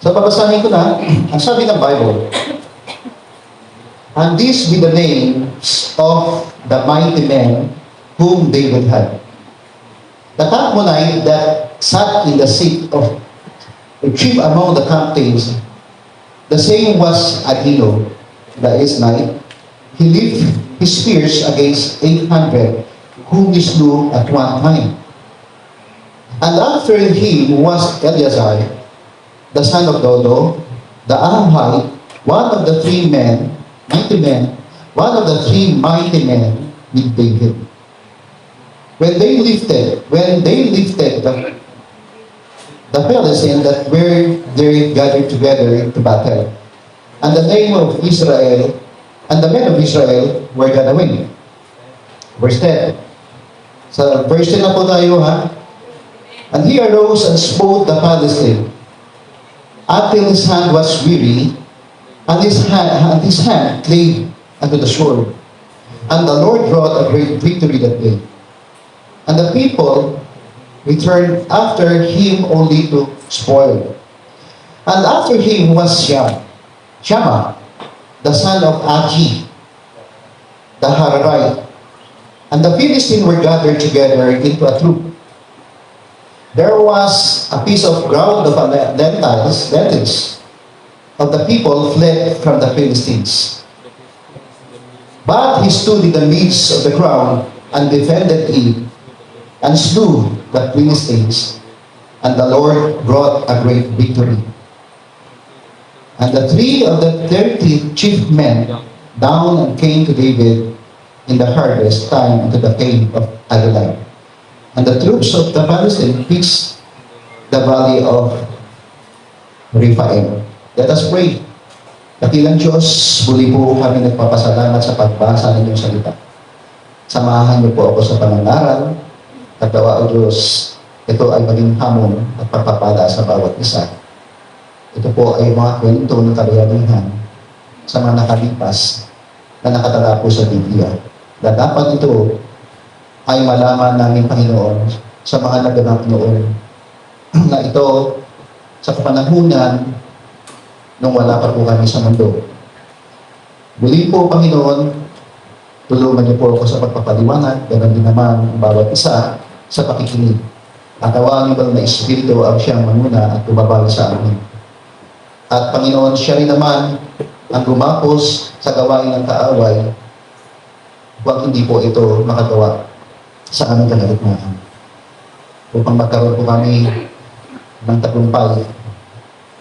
So, babasahin ko na, ang sabi ng Bible, and these be the names of the mighty men whom David had. The Carmelite that sat in the seat of the chief among the captains, the same was Adino, the Isnite. He lifted his spears against 800, whom he slew at one time. And after him was Eleazar, the son of Dodo, the Aramite, one of the three mighty men with David. When they lifted the Philistines that were there gathered together to battle, and the name of Israel, and the men of Israel were gone away. Verse 10. So, verse 10 na po tayo, ha? And he arose and smote the Philistine, until his hand was weary, and his hand clave unto the sword. And the Lord wrought a great victory that day. And the people returned after him only to spoil. And after him was Shammah, the son of Achi, the Hararite. And the Philistines were gathered together into a troop. There was a piece of ground of lentils of the people fled from the Philistines. But he stood in the midst of the ground and defended it, and slew the Philistines, and the Lord brought a great victory. And the 3 of the 30 chief men down and came to David in the harvest time unto the cave of Adullam. And the troops of the Philistines fixed the valley of Rephaim. Let us pray. Dakilang Diyos, muli po kami nagpapasalamat sa pagbasa ng iyong salita. Samahan niyo po ako sa pangangaral. Pagdawa o Diyos, ito ay maging hamon at pagpapala sa bawat isa. Ito po ay mga kwento ng kariyanihan sa mga nakalipas na nakatala po sa Biblia. Na dapat ito ay malaman namin, Panginoon, sa mga naganap noon na ito sa kapanahunan nung wala pa po kami sa mundo. Muli po, Panginoon, tulungan niyo po ako sa pagpapaliwanag, ganoon din naman ang bawat isa sa pakikinig. At tawagin niyo na Espiritu ang siyang manguna at tumabal sa amin. At Panginoon, siya rin naman ang gumapos sa gawain ng kaaway, huwag hindi po ito makagawa sa aming kalagitnaan. Upang magkaroon po kami ng tagumpay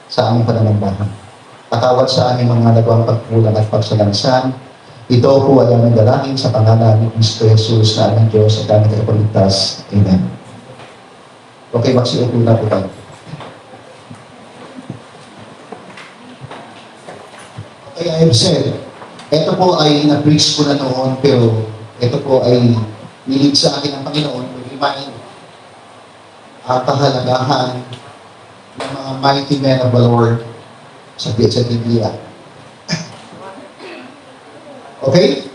sa aming pananambahan. Patawad sa aming mga nagawang pagkulang at pagsalansan. Ito po ay aming dalangin sa pangalan ni Kristo Jesus na aming Diyos at aming tagapagligtas. Amen. Okay, magsiupo na po tayo. Okay, I have said, ito po ay na-preach ko na noon, pero ito po ay nilid sa akin ng Panginoon to remind ang kahalagahan ng mga mighty men of the Lord sa Biblia. Okay?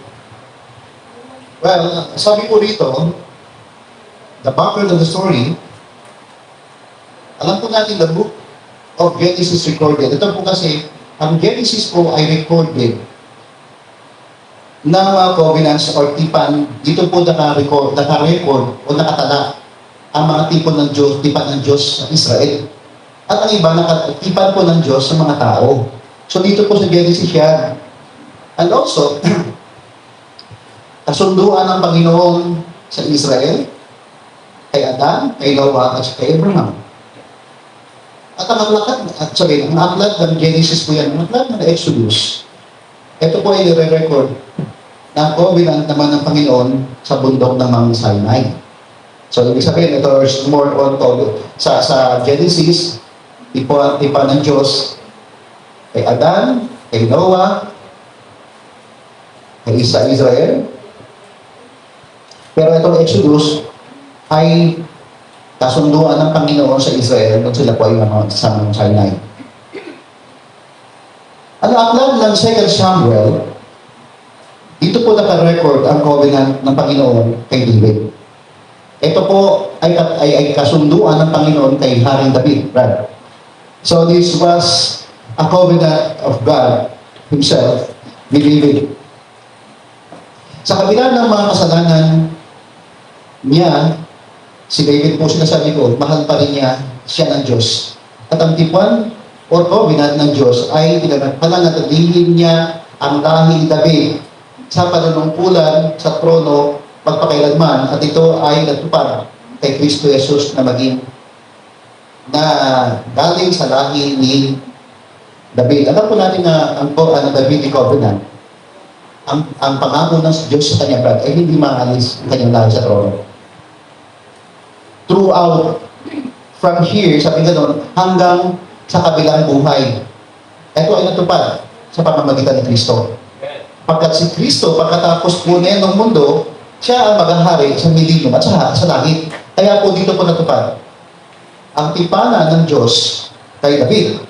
Well, sabi po rito, the background of the story, alam po natin the book of Genesis recorded. Ito po kasi, ang Genesis po ay recorded ng mga covenants or tipan. Dito po naka-record o nakatala ang mga tipan ng Diyos sa Israel. At ang iba, tipan po ng Diyos sa mga tao. So dito po sa Genesis yan. And also, kasunduan ng Panginoon sa Israel, kay Adan, kay Noah, at kay Abraham. At ang aklat ng Genesis po yan, ang aklat ng Exodus, ito po ay nire-record ng covenant naman ng Panginoon sa bundok ng Mount Sinai. So, ibig sabihin, ito is more on sa Genesis, tipan ng Diyos, kay Adan, kay Noah, kay Israel. Pero itong Exodus ay kasunduan ng Panginoon sa Israel nung sila po ay sa Mount Sinai. Ang aklat ng 2 Samuel, dito po naka-record ang covenant ng Panginoon kay David. Ito po ay kasunduan ng Panginoon kay Haring David, Brad. So this was a covenant of God Himself with David. Sa kabila ng mga kasalanan niya, si David po sinasabi ko, mahal pa rin niya siya ng Diyos. At ang tipuan or covenant ng Diyos ay pananatilihin niya ang lahi ni David sa panunungkulan sa trono magpakailanman, at ito ay natupad kay Kristo Jesus na maging na galing sa lahi ni David. Alam po natin na ang Davidic covenant, ang pangako ng Diyos sa kanya, brad, ay hindi maalis ang kanyang lahi sa trono. Throughout, from here, sabi gano'n, hanggang sa kabilang buhay. Ito ay natupad sa pamamagitan ni Kristo. Pagkat si Kristo, pagkatapos po niya ng mundo, siya ang maghahari sa milenyo at sa langit. Kaya po dito po natupad ang tipanan ng Diyos kay David.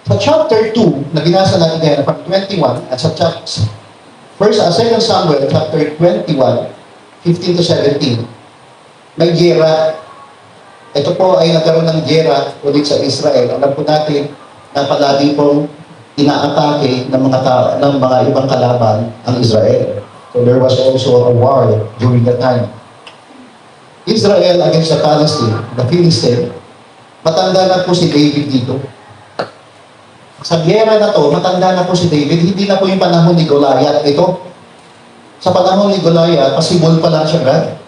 Sa chapter 2, na binasa natin ngayon from 21, at sa Second Samuel chapter 21, 15 to 17, may gera. Ito po ay nagkaroon ng gera ulit sa Israel. Alam po natin na palagi pong inaatake ng mga ibang kalaban ang Israel. So there was also a war during that time. Israel against the Palestine, the Philistine. Matanda na po si David dito. Sa gera na to, matanda na po si David. Hindi na po yung panahon ni Goliath ito. Sa panahon ni Goliath, pasibol pa lang siya, brad.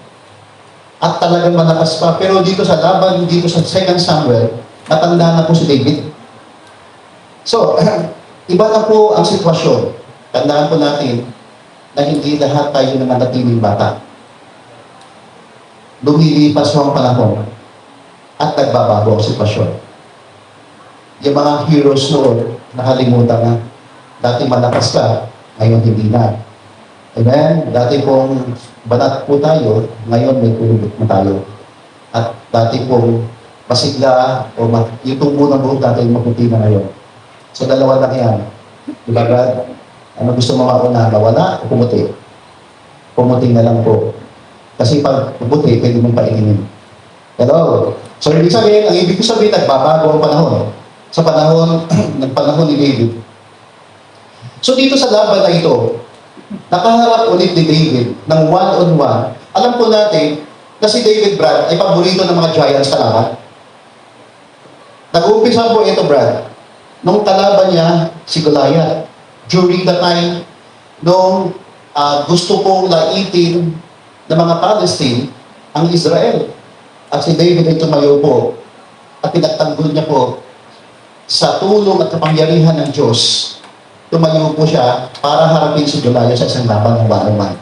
At talagang malakas pa. Pero dito sa laban, dito sa 2 Samuel, matanda na po si David. So, iba na po ang sitwasyon. Tandaan po natin na hindi lahat tayo na manatiling bata. Lumilipas po ang panahon at nagbabago ang sitwasyon. Yung mga heroes noon, nakalimutan na. Dati malakas ka, ngayon hindi na. Amen? Dati pong banat po tayo, ngayon may kulubot na tayo. At dati pong masigla o yung tungbo ng buhok natin maputi na ngayon. So dalawa lang yan. Diba, Brad? Ano gusto mo mauna? Nawala o pumuti? Pumuti na lang po. Kasi pag pumuti, pwede mong painginin. Hello? So ibig sabihin, ang ibig sabihin, nagbabago ang panahon. Sa panahon, nagpanahon ni David. So dito sa laban na ito, nakaharap ulit ni David ng one-on-one. Alam po natin na si David, Brad, ay paborito ng mga giants kalaban. Nag-uumpisa po ito, Brad, nung kalaban niya si Goliath. During the time nung gusto pong laitin ng mga Palestine ang Israel. At si David ay tumayo po at pinagtanggol niya po sa tulong at kapangyarihan ng Diyos. Tumayo po siya para harapin si Goliath sa isang laban ng one-on-one.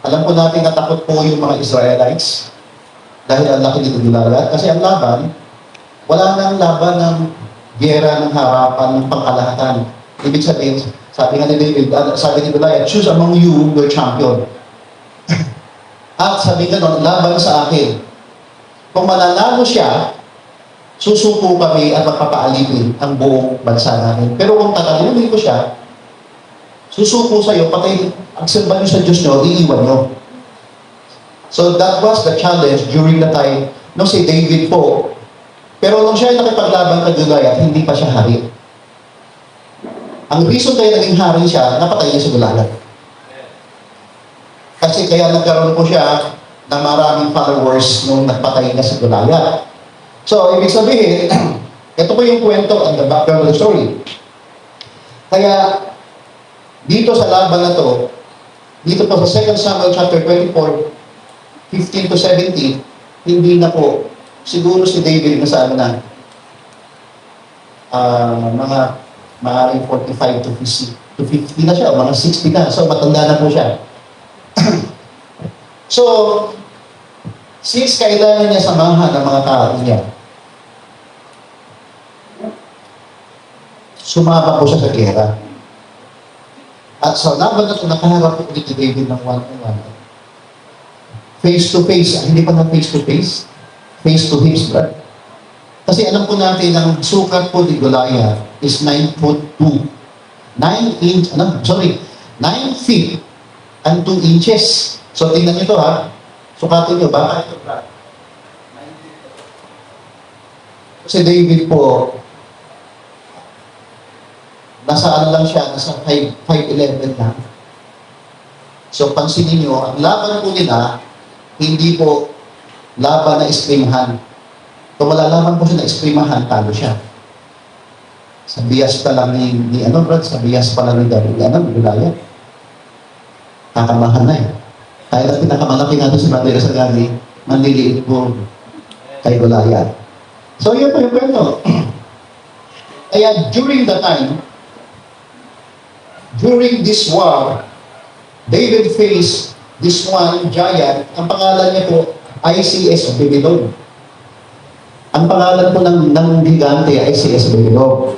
Alam po natin na takot po yung mga Israelites dahil ang laki ni Goliath. Kasi ang laban, wala nang laban ng gera, ng harapan, ng pangkalahatan. Ibig sabihin, sabi nga ni David, sabi ni Goliath, choose among you your champion. At sabi nga nun, laban sa akin. Kung mananalo siya, susuko kami at magpapaalipin ang buong bansa namin. Pero kung tatalunin ko siya, susuko sa'yo, patay, ang simba nyo sa Diyos nyo, iiwan nyo. So that was the challenge during the time nung si David po. Pero nung siya ay nakipaglaban kay Goliath, hindi pa siya hari. Ang reason kaya naging hari siya, napatay niya si Goliath. Kasi kaya nagkaroon po siya ng maraming followers nung nagpatay niya si Goliath. So, ibig sabihin, ito po yung kwento and the background of the story. Kaya, dito sa laban na to, dito po sa 2 Samuel chapter 24, 15 to 17, hindi na po, siguro si David na sa ano na, mga maaaring 45 to 50 na siya, o mga 60 na. So, matanda na po siya. So, since kailangan niya samahan ng mga tao niya, sumama po siya sa gera. At sa laban na ito, nakaharap po ulit ni David ng one-on-one. Face to face, hindi pa na face to face, face to hips, brad. Kasi alam po natin, ang sukat po ni Goliath is 9 foot 2. 9 feet and 2 inches. So tingnan nyo ito ha. Sukatin nyo, baka ito, Brad. Si David po, nasa ano lang siya, nasa 5'11 lang. So, pansinin nyo, ang laban po nila, hindi po laban na esprimahan. Kung malalaman po siya na esprimahan, talo siya. Sa bias pa lang ni Brad, sa bias pa lang ni David, Goliath. Kakamahan na eh. Kaya na pinakamalaki natin si Brother Sagani, manliliit po kay Goliath. So, yun po yung kwento. Kaya during the time, during this war, David faced this one giant, ang pangalan niya po, ICS Babylon. Ang pangalan po ng higante ay ICS Babylon.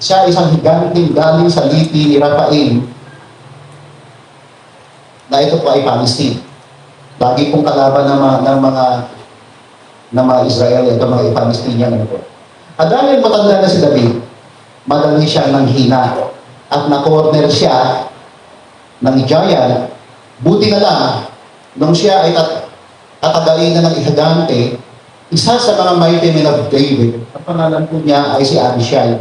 Siya isang higante galing sa lipi ni Raphael na ito po ay Palestine. Lagi pong kalaban ng mga Israel, ito mga Palestinian. At dahil matanda na si David, madali siyang nanghina at na-corner siya ng giant. Buti na lang, nung siya ay tatagalin na ng higante, isa sa mga mighty men of David, ang pangalan po niya ay si Abishai.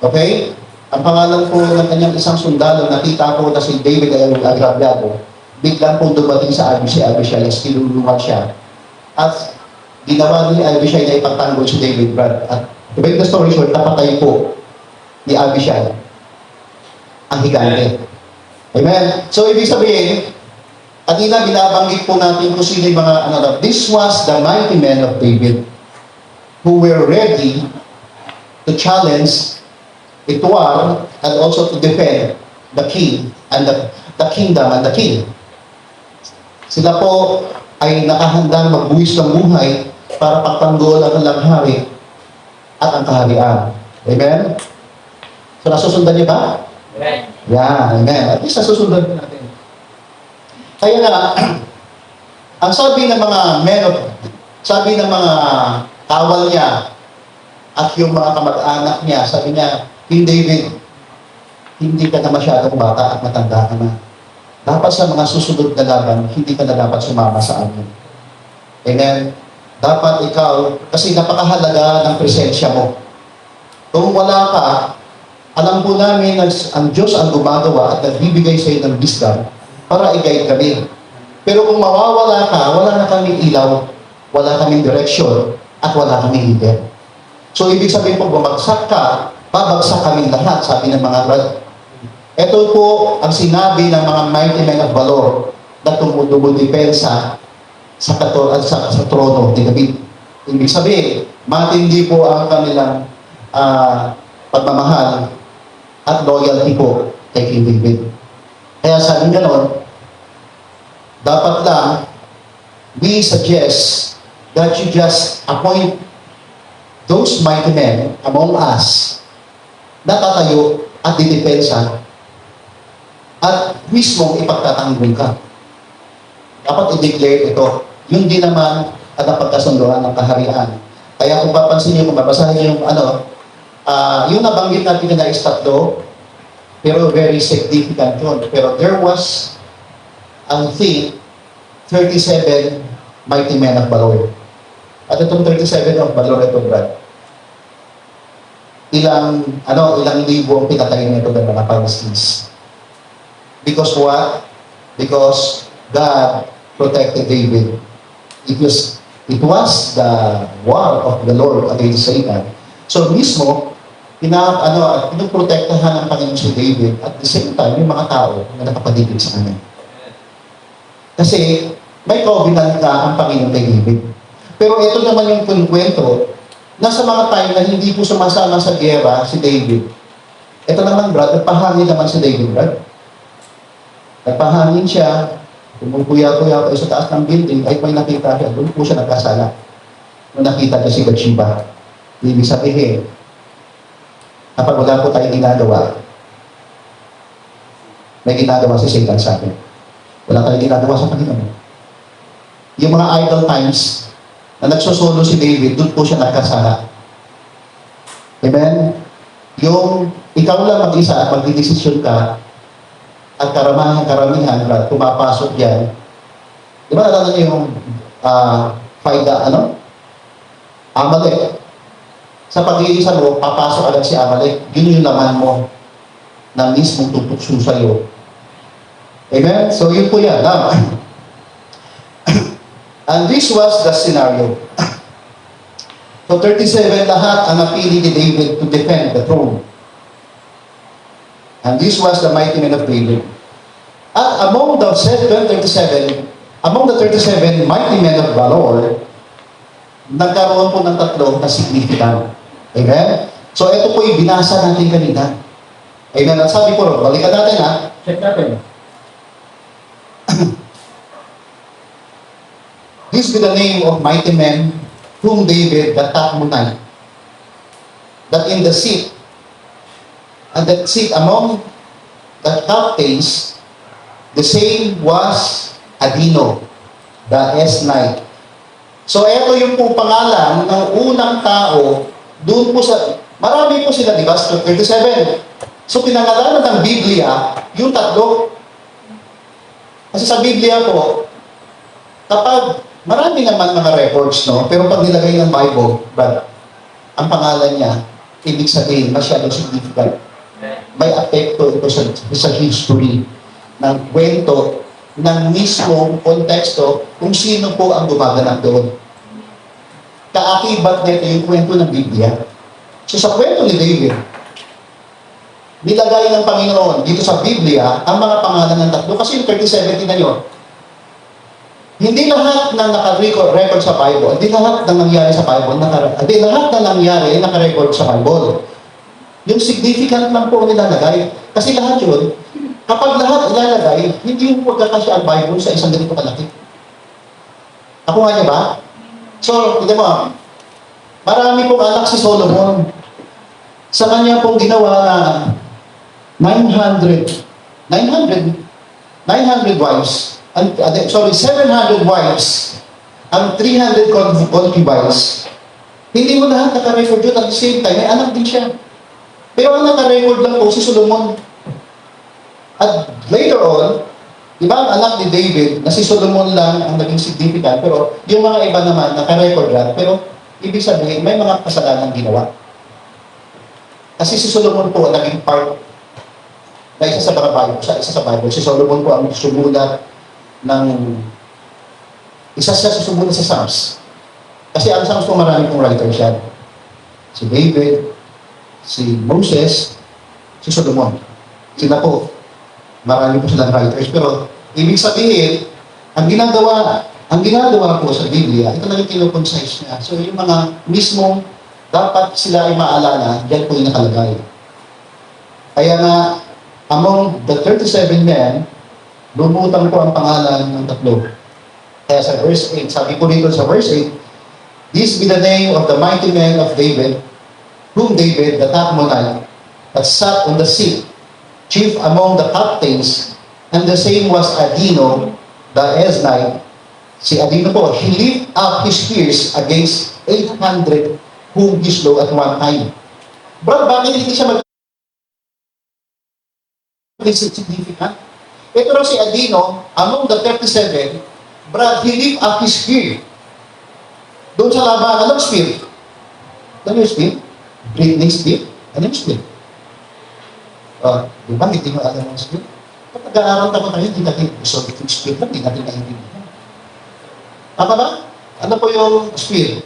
Okay? Ang pangalan po ng kanyang isang sundalo, nakita ko na si David ay agrabyado. Biglang po dumating sa Abishai, sinulungan siya. At ginawa ni Abishai na ipagtanggol si David, Brad. At to make the story short, napatay po ni Abishai ang higante. Amen? So, ibig sabihin, kanina binabanggit po natin kung sino yung mga this was the mighty men of David who were ready to challenge a war and also to defend the king and the kingdom and the king. Sila po ay nakahandang magbuwis ng buhay para pagtanggol ang langhari at ang kaharian. Amen? So, nasusundan niyo ba? Amen. Yan, amen. At least nasusundan po natin. Kaya nga, ang sabi ng mga sabi ng mga kawal niya at yung mga kamag-anak niya, sabi niya, King David, hindi ka na masyadong bata at matanda ka na. Dapat sa mga susunod na laban, hindi ka na dapat sumama sa amin. Amen. Dapat ikaw, kasi napakahalaga ng presensya mo. Kung wala ka, alam po namin na ang Diyos ang gumagawa at nagbibigay sa iyo ng wisdom para i-guide kami. Pero kung mawawala ka, wala na kaming ilaw, wala kaming direction, at wala kaming leader. So, ibig sabihin po, bumagsak ka, babagsak kaming lahat, sabi ng mga brad. Ito po ang sinabi ng mga mighty men of valor na dumudumdepensa sa trono ni David. Ibig sabihin, matindi po ang kanilang pagmamahal at loyalty po kay King David. Kaya sabi ganon, dapat lang, we suggest that you just appoint those mighty men among us na tatayo at didepensa at mismong ipagtatanggol ka. Dapat i-declare ito. Yun din naman at napagkasunduan ng kaharian. Kaya kung papansin niyo, kung babasahin niyo yung yung nabanggit natin na istatlo, pero very significant yun. Pero there was, I think, 37 mighty men of valor. At itong 37 of valor ito, Brad, ilang libo ang pinatay nito ng mga Palestinians. Because what? Because God protected David. It was the war of the Lord against Satan. So mismo, pinoprotektahan ng Panginoon si David at the same time, yung mga tao na nakapaligid sa kanya. Kasi may covenant ka ang Panginoon kay David. Pero ito naman yung kwento, nasa mga time na hindi po sumasama sa gera si David. Ito naman, Brad, nagpahangin naman si David, Brad. Nagpahangin siya, tumukuya-kuya pa sa taas ng building, ay may nakita siya, doon po siya nagkasala. Nung nakita niya si Bathsheba, ibig sabihin, kapag wala po tayong ginagawa, may ginagawa si Satan sa atin. Wala tayong ginagawa sa Panginoon. Yung mga idle times na nagsusolo si David, doon po siya nagkasala. Amen? Yung ikaw lang mag-isa at magdidesisyon ka, at karamihan, pumapasok yan, Di ba nalala niyo yung Amalek? Sa pag-iisa mo, papasok agad si Amalek. Yun yung laman mo na mismong tutukso sa'yo. Amen? So yun po yan. Now, and this was the scenario. So 37, lahat ang napili ni David to defend the throne. And this was the mighty men of David. At among the 37 mighty men of valor, nagkaroon po ng tatlo na significant. Amen? So ito po yung binasa natin kanina. Amen? At sabi ko, balikan natin ha. Check natin. This be the name of mighty men whom David, the Tachmonite, that in the seat, and that seat among the captains, the same was Adino, the Esnite. So, ito yung po pangalan ng unang tao, doon po sa, marami po sila, di ba? 37. So, pinangalanan ng Biblia, yung tatlo. Kasi sa Biblia po, kapag marami naman mga records, no? Pero pag nilagay ng Bible, brad, ang pangalan niya, ibig sabihin, masyadong significant. May apekto ito sa history ng kwento, ng mismong konteksto, kung sino po ang gumaganap doon. Kaakibat nito yung kwento ng Biblia. So sa kwento ni David, nilagay ng Panginoon dito sa Biblia ang mga pangalan ng tatlo. Kasi yung 37 na yun, hindi lahat ng naka-record sa Bible, hindi lahat ng nangyari sa Bible, hindi lahat ng nangyari naka-record sa Bible. Yung significant lang po nilalagay. Kasi lahat yun, kapag lahat ilalagay, hindi yung pagkakasya ang Bible sa isang ganito kalaki. Ako nga niya ba? So, hindi mo, marami pong anak si Solomon. Sa kanya pong ginawa na 900 wives, 700 wives, and 300 concubines. Hindi mo lahat naka-record yun at the same time, may anak din siya. Pero ang naka-record lang po si Solomon. At later on, di ba ang anak ni David, na si Solomon lang ang naging significant, pero yung mga iba naman, naka-record lang, pero ibig sabihin, may mga kasalanan ginawa. Kasi si Solomon po ang naging part na isa sa Bible. Si Solomon po ang sumulat ng isa siya sumulat sa Psalms. Kasi ang Psalms po marami pong writers yan. Si David, si Moses, si Solomon. Sila po, marami po silang writers. Pero, ibig sabihin, ang ginagawa po sa Biblia, ito lang yung kinoconcise niya. So, yung mga mismong dapat sila ay maalala, diyan po yung nakalagay. Kaya nga, among the 37 men, lumutang po ang pangalan ng tatlo. Kaya sa verse 8, sabi po dito sa verse 8, this be the name of the mighty men of David, whom David, the Tachmonite, that sat on the seat, chief among the captains, and the same was Adino, the Esnite. Si Adino po, he lifted up his spears against 800 whom he slew at one time. Brad, bakit hindi siya significant? Ito raw si Adino, among the 37, Brad, he lifted up his spear. Doon sa laban, anong spear? Ano yung spear? Britney spear? Ano yung spear? Di ba, hindi mo alam ang spear? Kapag nag-aaral tayo, hindi natin gusto yung spear lang, hindi natin naiintindihan. Tama ba? Ano po yung spear?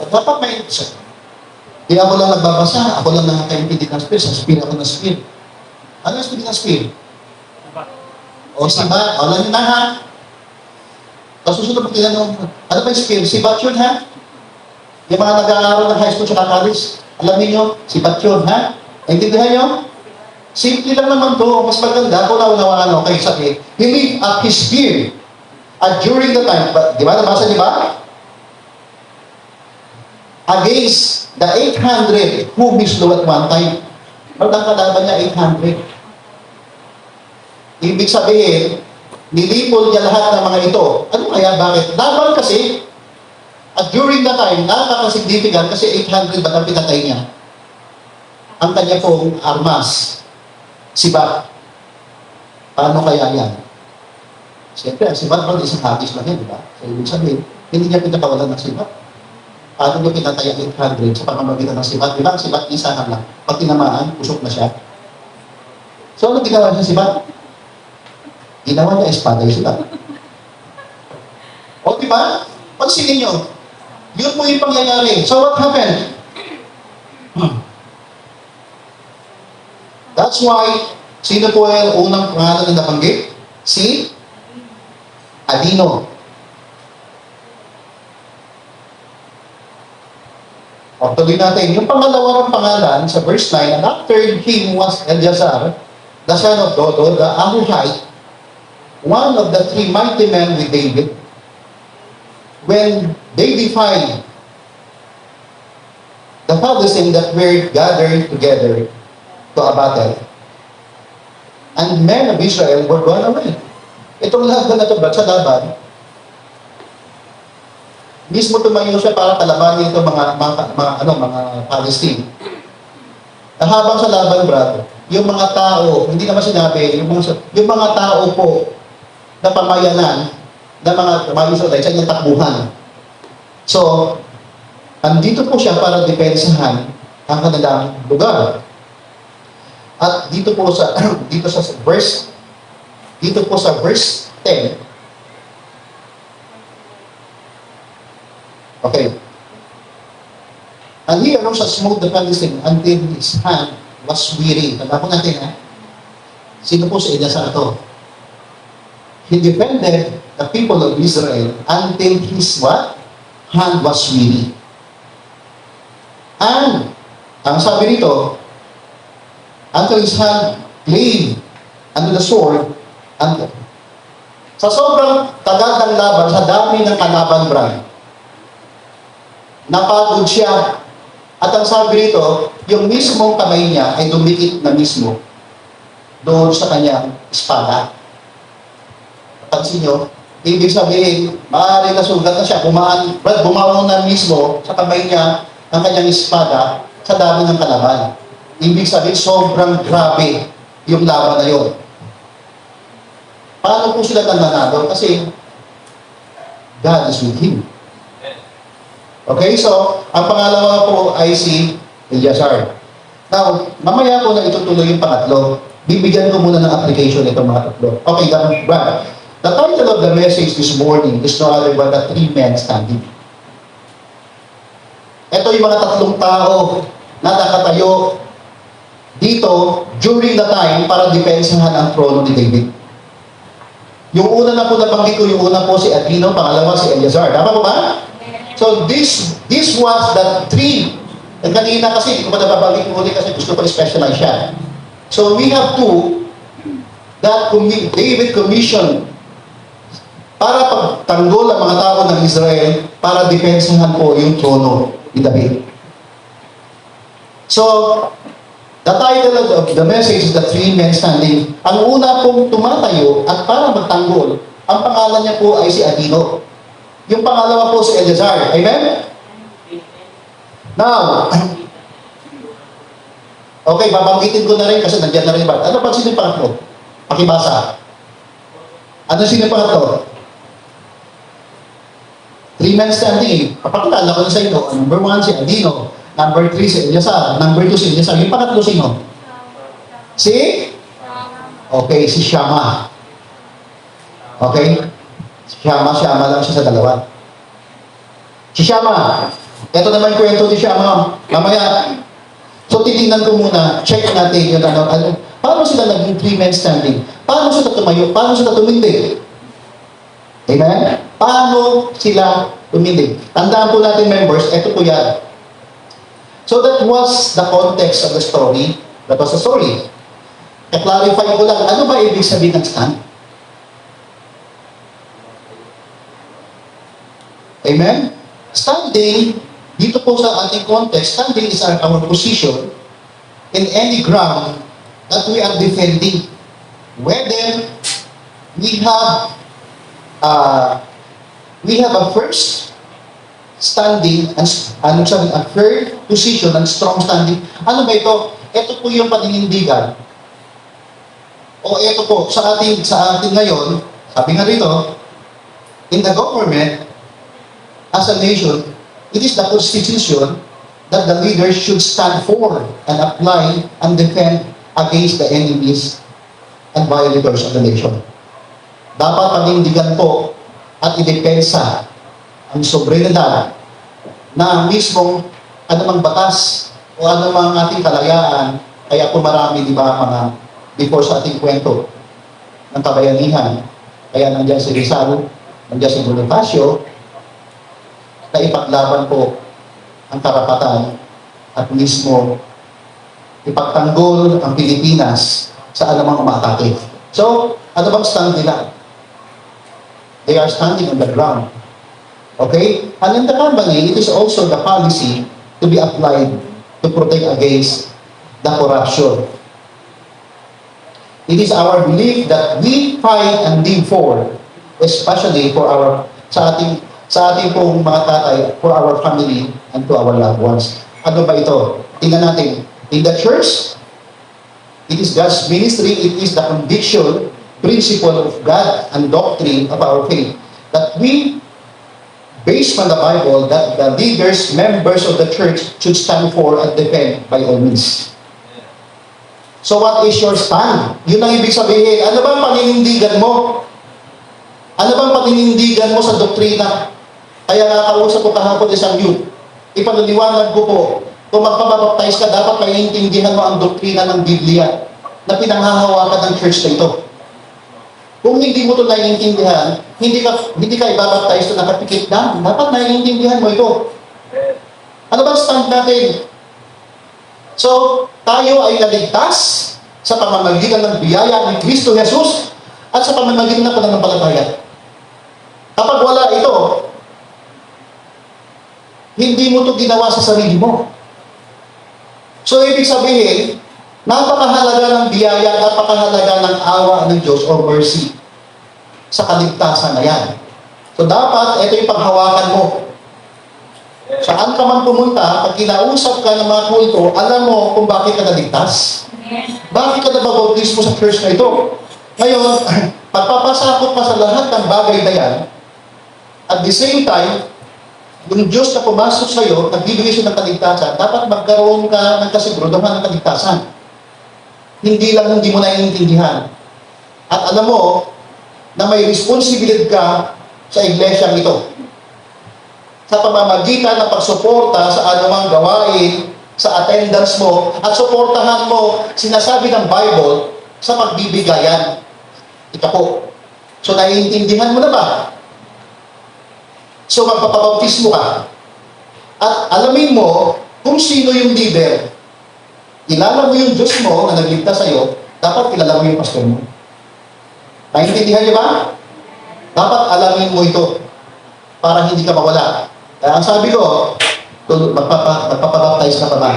Dapat may isa. Di ako lang nagbabasa, ako lang nakakaintindi ng spear, sa spear ako ng spear. Ano yung spear ng spear? O sibat, alam nyo na ha? Tapos susunod mo tinanong, ano ba yung spear? Sibat yun ha? Yung mga nag-aaral ng high school sa college, alam niyo, sibat yun ha? Intindihan nyo? Simple lang naman to, mas maganda kung naunawaan ako kayo sabi, he lifted up his spear. At during the time, di ba, nabasa di ba? Against the 800 whom he slew at one time. At ang kalaban niya, 800. Ibig sabihin, nilipol niya lahat ng mga ito. Ano kaya? Bakit? Laban kasi, at during the time, napaka-significant kasi 800 ba ang pinatay niya? Ang kanya pong armas, sibat. Paano kaya yan? Siyempre, ang sibat bro, isang habis lang yan, di ba? So, ibig sabihin, hindi niya pinakawalan ng sibat. Paano niyo pinataya 800 sa pamamagitan ng sibat? Di ba, ang sibat, isahan lang. Pag tinamaan, usok na siya. So, ano ginawa siya sibat? Ginawa niya espada yung sibat. O, di ba? Pansinin niyo, yun po yung pangyayari. So, what happened? That's why, sino po yung unang pangalan na nabanggit? Si Adino. O, tuloy natin. Yung pangalawang pangalan sa verse 9, and after him was Eleazar, the son of Dodo, the Ahuhite, one of the three mighty men with David. When they defied the Philistines that were gathered together to a battle, and men of Israel were gone away. Itong laban na ito, sa laban, mismo tumayo siya para kalabanin ito mga Palestine. Na habang sa laban, brad, yung mga tao, hindi naman sinabi, yung mga tao po na pamayanan na mga Israelites sa inyong takbuhan. So, andito po siya para depensahan ang kanilang lugar. At dito po sa verse 10. Okay. And he arose and smote the Philistine until his hand was weary. Tanda po natin, ha? Sino po sa Eleazar ito? He defended the people of Israel until his what? Hand was weary. And, ang sabi nito, until his hand clave under the sword, and sa sobrang tagal ng laban, sa dami ng kalaban, Brian, napagod siya. At ang sabi nito, yung mismong kamay niya ay dumikit na mismo doon sa kanyang espada. Pansin nyo, ibig sabihin, maaaring nasugat na siya, bumaon na mismo sa kamay niya ang kanyang espada sa dami ng kalaban. Ibig sabihin, sobrang grabe yung laban na yun. Paano po sila nananalo? Kasi God is with him. Okay, so, ang pangalawa po ay si Eleazar. Now, mamaya ko na itutuloy yung pangatlo. Bibigyan ko muna ng application itong mga tatlo. Okay, Brad. The title of the message this morning is no other but the three men standing. Ito yung mga tatlong tao na nakatayo dito during the time para depensahan ang trono ni David. Yung una na po nabanggit ko, yung una po si Adino, pangalawa si Eleazar. Tama po ba? So this was the three. And kanina kasi, hindi ko pa nababanggit ko ulit kasi gusto ko i-specialize siya. So we have two that David commissioned para pagtanggol ang mga tao ng Israel para depensahan po yung trono ni David. So, the title of the message is the three men standing. Ang una pong tumatayo at para magtanggol, ang pangalan niya po ay si Adino. Yung pangalawa po si Eleazar. Amen? Now, okay, babanggitin ko na rin kasi nandiyan na rin ba? Ano pa sino yung pangatlo? Pakibasa. Ano sino yung pangatlo? Three men standing. Papakilala ko na sa inyo. Number 1 si Adino. Number 3 si Eleazar. Number 2 si Eleazar. Yung pangatlo sino? Si? Okay, si Shama. Okay? Shama lang siya sa dalawa. Si Shama. Ito naman yung kwento ni Shama. Mamaya. So, titingnan ko muna. Check natin yung ano. Paano sila naging three men standing? Paano sila tumayo? Paano sila tumindig? Amen? Paano sila tumindig? Tandaan po natin, members, ito po yan. So that was the context of the story. That was the story. I-clarify ko lang, ano ba ibig sabihin ng stand? Amen? Standing, dito po sa ating context, standing is our position in any ground that we are defending. Whether we have a first standing and a third position and strong standing. Ano ba ito? Ito po yung paninindigan. O ito po sa atin ngayon Sabi nga rito, in the government, as a nation, it is the constitution that the leaders should stand for and apply and defend against the enemies and violators of the nation. Dapat panindigan po at idepensa ang soberanidad na mismong anumang batas o anumang ating kalayaan. Kaya po marami, di ba, mga before sa ating kwento ng kabayanihan. Kaya nandiyan si Rizal, nandiyan si Bonifacio, na ipaglaban po ang karapatan at mismo ipagtanggol ang Pilipinas sa anumang umatake. So, ano bang stand nila? They are standing on the ground. Okay? And in the company, it is also the policy to be applied to protect against the corruption. It is our belief that we fight and live for, especially for our, sa ating pong mga tatay, for our family and to our loved ones. Ano ba ito? Tingnan natin. In the church, it is God's ministry, it is the conviction, principle of God and doctrine of our faith that we, based on the Bible, that the leaders, members of the church should stand for and defend by all means. So what is your stand? Yun ang ibig sabihin. Ano bang paninindigan mo? Ano bang paninindigan mo sa doktrina? Kaya nakausap ko kahapon isang youth. Ipanuniwanag ko po, kung magpapabaptize ka, dapat maiintindihan mo ang doktrina ng Biblia na pinanghahawakan ng church na ito. Kung hindi mo ito naiintindihan, hindi ka ibabaptize ito nakapikit lang. Dapat naiintindihan mo ito. Ano ba stand natin? So, tayo ay naligtas sa pamamagitan ng biyaya ni Kristo Jesus at sa pamamagitan ng pananampalataya. Kapag wala ito, hindi mo ito ginawa sa sarili mo. So, ibig sabihin, napakahalaga ng biyaya, napakahalaga ng awa ng Diyos or mercy sa kaligtasan na yan. So, dapat ito yung paghawakan mo. Saan ka man pumunta, pag kinausap ka ng mga kulto, alam mo kung bakit ka naligtas. Bakit ka nababautismo sa church na ito? Ngayon, pagpapasakot pa sa lahat ng bagay na yan, at the same time, yung Diyos na pumasok sa iyo, nagbibigay siya ng kaligtasan, dapat magkaroon ka ng kasiguraduhan ng kaligtasan. Hindi lang hindi mo naiintindihan. At alam mo, na may responsibilidad ka sa iglesia ito. Sa pamamagitan ng pagsuporta sa anumang gawain, sa attendance mo, at suportahan mo sinasabi ng Bible sa pagbibigayan. Ito po. So, naiintindihan mo na ba? So, magpapabautismo ka. At alamin mo kung sino yung leader. Kilala mo yung Diyos mo na nagligtas sa'yo, dapat kilala mo yung pastor mo. Naiintindihan niyo ba? Dapat alamin mo ito para hindi ka mawala. Kaya ang sabi ko, magpapabaptize ka pa ba?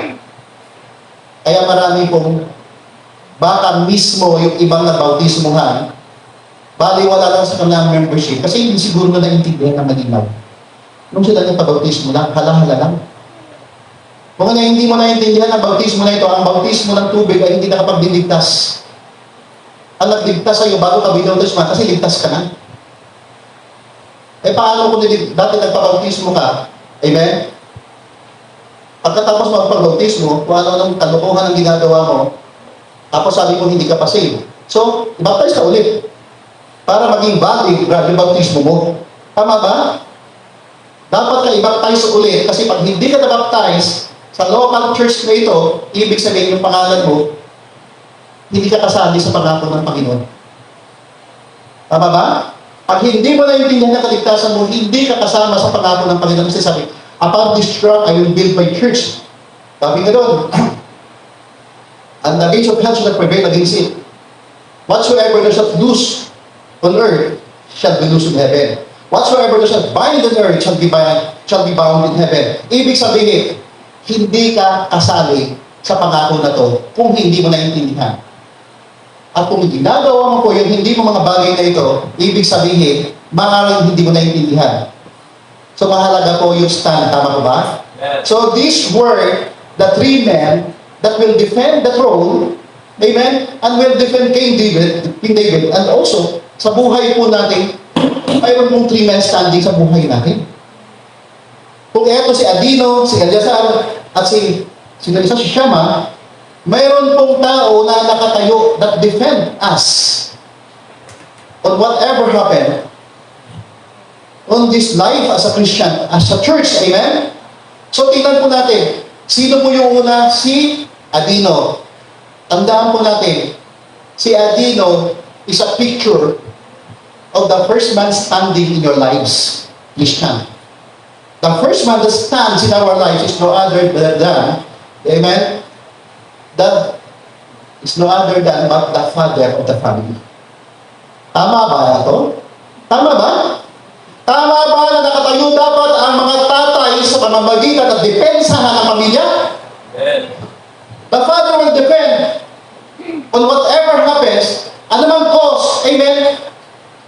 Kaya marami pong baka mismo yung ibang nabautismuhan, baliwala lang sa kanilang membership kasi hindi siguro na naintindihan ng malinaw. Nung sila yung pabautismo lang, hala-hala lang. Kung hindi mo naintindihan ang bautismo na ito, ang bautismo ng tubig ay hindi nakapagdiligtas. Ang nagligtas sa'yo bago ka binautismo kasi ligtas ka na. Eh paano kung dati nagpabautismo ka? Amen? Pagkatapos magpabautismo, kung ano ng kalokohan ang ginagawa mo, tapos sabi mo hindi ka pa saved. So, i-baptize ka ulit. Para maging valid, grabe bautismo mo. Tama ba? Dapat ka i-baptize ulit kasi pag hindi ka na-baptize sa local church na ito, ibig sabihin yung pangalan mo, hindi ka kasali sa pangako ng Panginoon. Tama ba? Pag hindi mo naintindihan ang kaligtasan mo, hindi ka kasama sa pangako ng Panginoon. Kasi sabi, upon this rock, I will build my church. Sabi nga doon, and the gates of hell shall not prevail against it. Whatsoever thou shalt loose on earth shall be loosed in heaven. Whatsoever thou shalt bind on earth shall be bound in heaven. Ibig sabihin, hindi ka kasali sa pangako na to kung hindi mo naintindihan. At kung ginagawa mo po yung hindi mo mga bagay na ito, ibig sabihin, maaaring hindi mo naintindihan. So mahalaga po yung stand. Tama po ba? Yes. So these were the three men that will defend the throne Amen? And will defend King David. And also, sa buhay po natin, mayroon pong 3 men standing sa buhay natin. Kung eto si Adino, si Eleazar, at si Shama, mayroon pong tao na nakatayo that defend us on whatever happened on this life as a Christian, as a church. Amen? So, tingnan po natin. Sino po yung una? Si Adino. Tandaan po natin, si Adino is a picture of the first man standing in your lives, Christian. The first man that stands in our lives is no other than, amen, that is no other than but the father of the family. Tama ba ito? Tama ba? Tama ba na nakatayo dapat ang mga tatay sa pamamagitan at depensa ng pamilya? The father will defend on whatever happens, anumang cause, amen,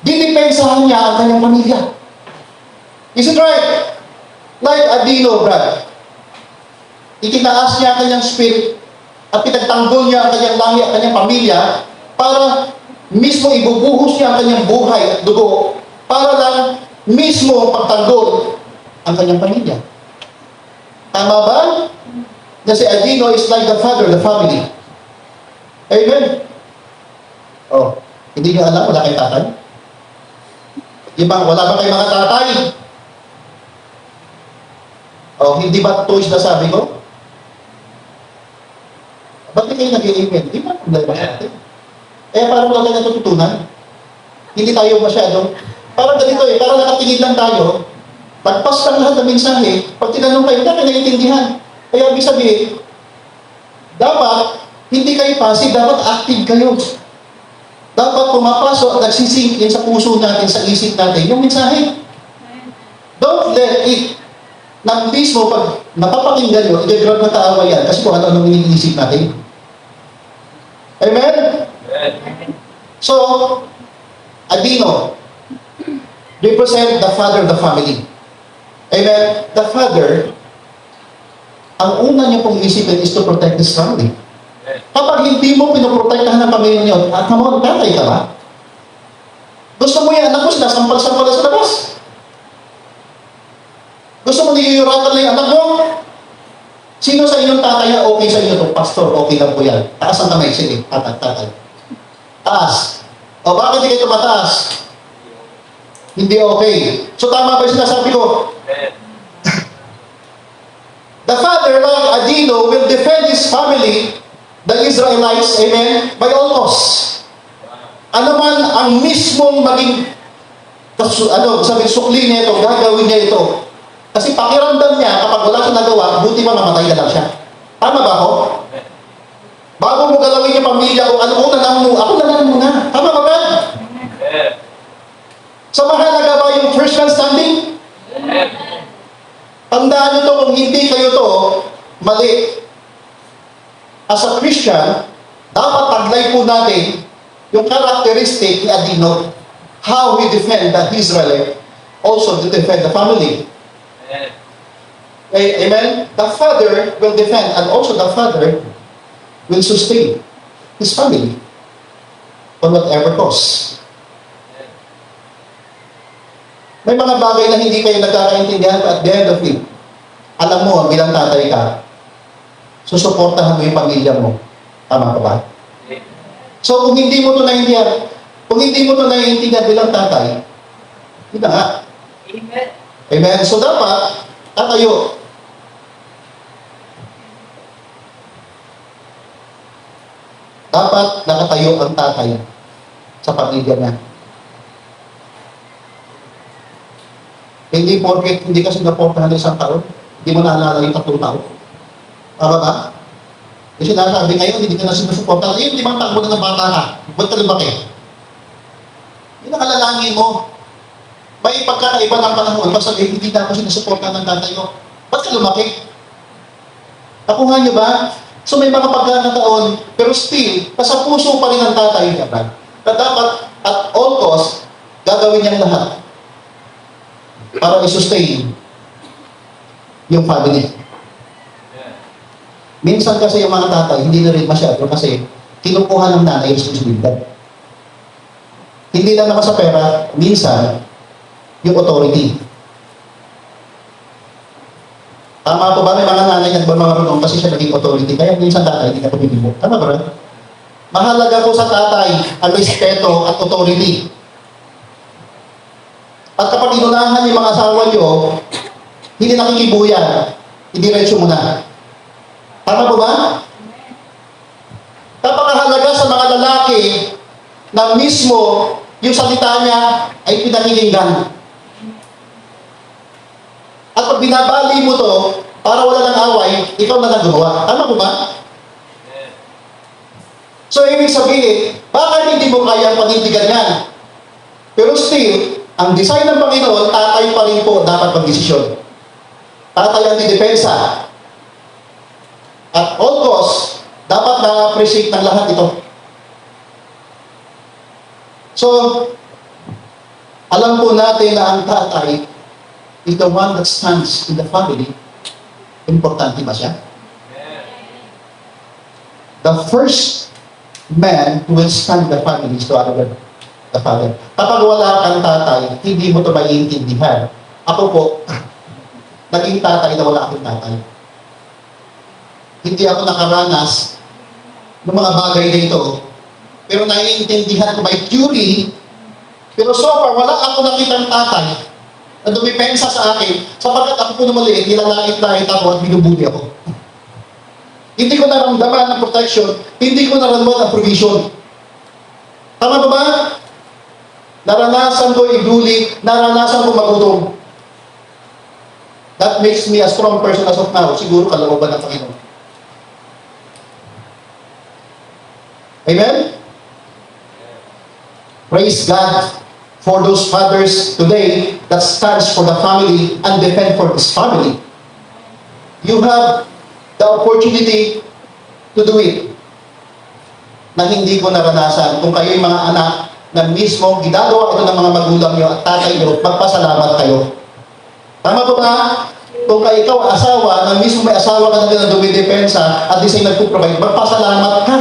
didepensahan niya ang kanyang pamilya. Is it right? Like Adino, Brad. Itinaas niya ang kanyang spirit at pinagtanggol niya ang kanyang lahi at kanyang pamilya para mismo ibubuhos niya ang kanyang buhay at dugo para lang mismo pagtanggol ang kanyang pamilya. Tama ba? Na si Adino is like the father of the family. Amen? Oh, hindi niyo alam, wala kayong tatay? Wala ba kayong mga tatay? Oh, hindi ba tuwis na sabi ko? Ba't di kayo nag-i-amen? Di ba? Hindi ba sa atin? Kaya parang wala tayo natututunan. Hindi tayo masyado. Parang ganito parang nakatingin lang tayo. Pagpas lang lahat ng mensahe, pag tinanong kayo, dahil naiintindihan. Kaya ibig sabihin, dapat, hindi kayo passive, dapat active kayo. Dapat pumapasok at nagsisink sa puso natin, sa isip natin, yung mensahe. Don't let it na mismo pag napapakinggan nyo, i-grab na taawa yan kasi kung ano-ano iniisip natin. Amen? So, Adino represent the father of the family. Amen? The father, ang una niya pong isipin is to protect his family. Kapag hindi mo pinoprotektahan ng pamilya niyo, come on, tatay ka ba? Gusto mo yan, anak mo, sinasampal-sampal sa labas. Gusto mo niyuyuratan na yung anak mo? Sino sa inyong tatay na okay sa inyo to? Pastor, okay lang po yan. Taas ang kamay. Sige, tatay. Taas. O bakit hindi kayo mataas? Hindi okay. So tama ba yung sinasabi ko? The father, like Adino, will defend his family, the Israelites, amen, by all costs. Ano man ang mismong maging sukli niya ito, gagawin niya ito. Kasi pakiramdam niya, kapag wala siyang nagawa, buti pa mamatay na lang siya. Tama ba ako? Bago mo galawin yung pamilya o ano, ako na lang muna. Tama ba ba? So mahalaga ba yung first man standing? Tandaan nyo to, kung hindi kayo to, mali. As a Christian, dapat taglay po natin yung characteristic ni Adino, how he defend the Israelite, also to defend the family. Amen? The father will defend and also the father will sustain his family on whatever cost. May mga bagay na hindi kayo nagkakaintindihan at the end of it, alam mo, bilang tatay ka, susuportahan mo yung pamilya mo. Tama ka ba? So, kung hindi mo ito naiintindihan bilang tatay, hindi na nga. Amen. Amen? So, dapat, tatayo. Dapat nakatayo ang tatay sa pamilya niya. Hindi porket hindi ka sinaportahan ng isang taon, hindi mo naalala yung 3 taon. Tama ba? Kasi nasabi ngayon, hindi ka na sinusuportahan. Eh, 5 taon mo na ng bata ka. Ba't ka lumaki? Hindi nakalalangin mo. May pagkakaiba ng panahon, basta hindi na ako sinusuportahan ng tatay ko. Ba't ka lumaki? Nakuha niyo ba? So may mga pagkakataon, pero still, nasa puso pa rin ng tatay niya ba? Na dapat, at all cost, gagawin niyang lahat para i-sustain yung family. Minsan kasi yung mga tatay, hindi na rin masyado kasi kinukuha ng nanay yung responsibilidad. Hindi lang naman sa pera, minsan, yung authority. Tama po ba? May mga nanay at mga runong kasi siya naging authority. Kaya minsan tatay, hindi ka pumipili. Tama ba? Mahalaga po sa tatay ang respeto at authority. At kapag inunahan yung mga asawa nyo, hindi nakikibuyan, idiretso mo na. Tama po ba? Napakahalaga sa mga lalaki na mismo yung salita niya ay pinakikinggan. At pag binabali mo to, para wala ng away, ikaw na nagawa. Tama po ba? So, ibig sabihin, bakit hindi mo kaya panindigan yan? Pero still, ang design ng Panginoon, tatay pa rin po dapat magdesisyon. Tatay ang didepensa. At all costs, dapat na-appreciate ng lahat ito. So, alam po natin na ang tatay is the one that stands in the family. Importante ba siya? The first man who will stand in the family is the father. Kapag wala kang tatay, hindi mo ito maiintindihan. Ako po, naging tatay na wala akong tatay. Hindi ako nakaranas ng mga bagay na ito. Pero naiintindihan ko by theory. Pero so far, wala ako nakitang tatay na dumipensa sa akin, sapagkat ako po na maliit, nilalait-lait ako at binubuli ako. Hindi ko naramdaman ng protection, hindi ko naramdaman ng provision. Tama ba ba? Naranasan ko ibuli, naranasan ko magutom. That makes me a strong person as of now. Siguro kalooban ng Panginoon. Amen? Praise God for those fathers today that stands for the family and defend for his family. You have the opportunity to do it na hindi ko naranasan. Kung kayo'y mga anak na mismo ginagawa ito ng mga magulang nyo at tatay nyo, magpasalamat kayo. Tama po ba? Kung kayo ikaw asawa, na mismo may asawa ka na dumidepensa at di sa'yo nagpuprovide, magpasalamat ka.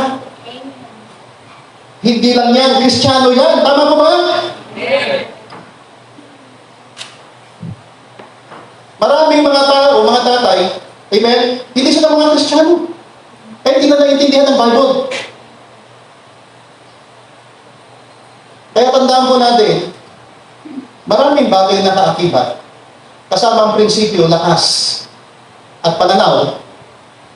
Hindi lang yan, Kristiyano yan. Tama po ba? Maraming mga tao, mga tatay, amen, hindi sila mga Kristiyano. Kahit hindi na naiintindihan ng Bible. Kaya tandaan po natin, maraming bagay na kaakibat, kasama ang prinsipyo, lakas, at pananaw.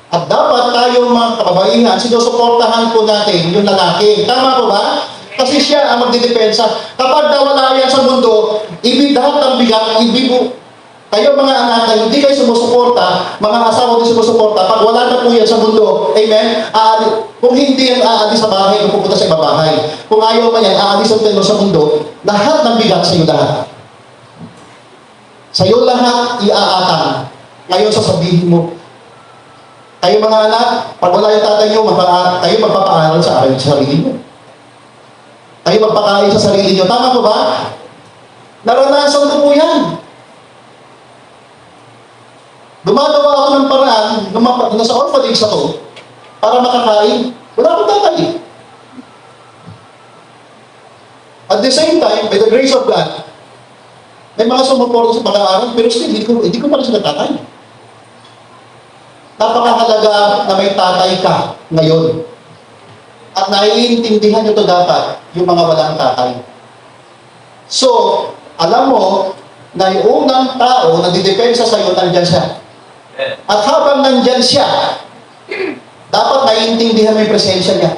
At dapat tayong mga kababaihan, sinusuportahan po natin yung lalaki. Tama po ba? Kasi siya ang magdidepensa. Kapag nawala yan sa mundo, lahat ng bigat, kayo mga anak na hindi kayo sumusuporta, mga asawa din sumusuporta, pag wala na po yan sa mundo, amen, kung hindi yan aalis sa bahay, kung pupunta sa ibang bahay, kung ayaw man yan, aalis sa mundo, lahat ng bigat sa iyo lahat. Sa iyo lahat, iaatang. Ngayon sasabihin mo, kayo mga anak, pag wala yung tatay nyo, kayo magpapaaral sa sarili nyo. Kayo magpakain sa sarili nyo. Tama po ba? Naranasan ko po yan. Gumagawa ako ng paraan, nasa orphanage ako, para makakain. Wala akong tatay. At the same time, by the grace of God, may mga sumuporto sa pag-aaral, pero still, hindi ko pala sila tatay. Napakahalaga na may tatay ka ngayon. At naiintindihan nyo ito dapat, yung mga walang tatay. So, alam mo, na yung unang tao na didepensa sa'yo, nandyan siya. At habang nandyan siya, dapat naiintindihan mo yung presensya niya.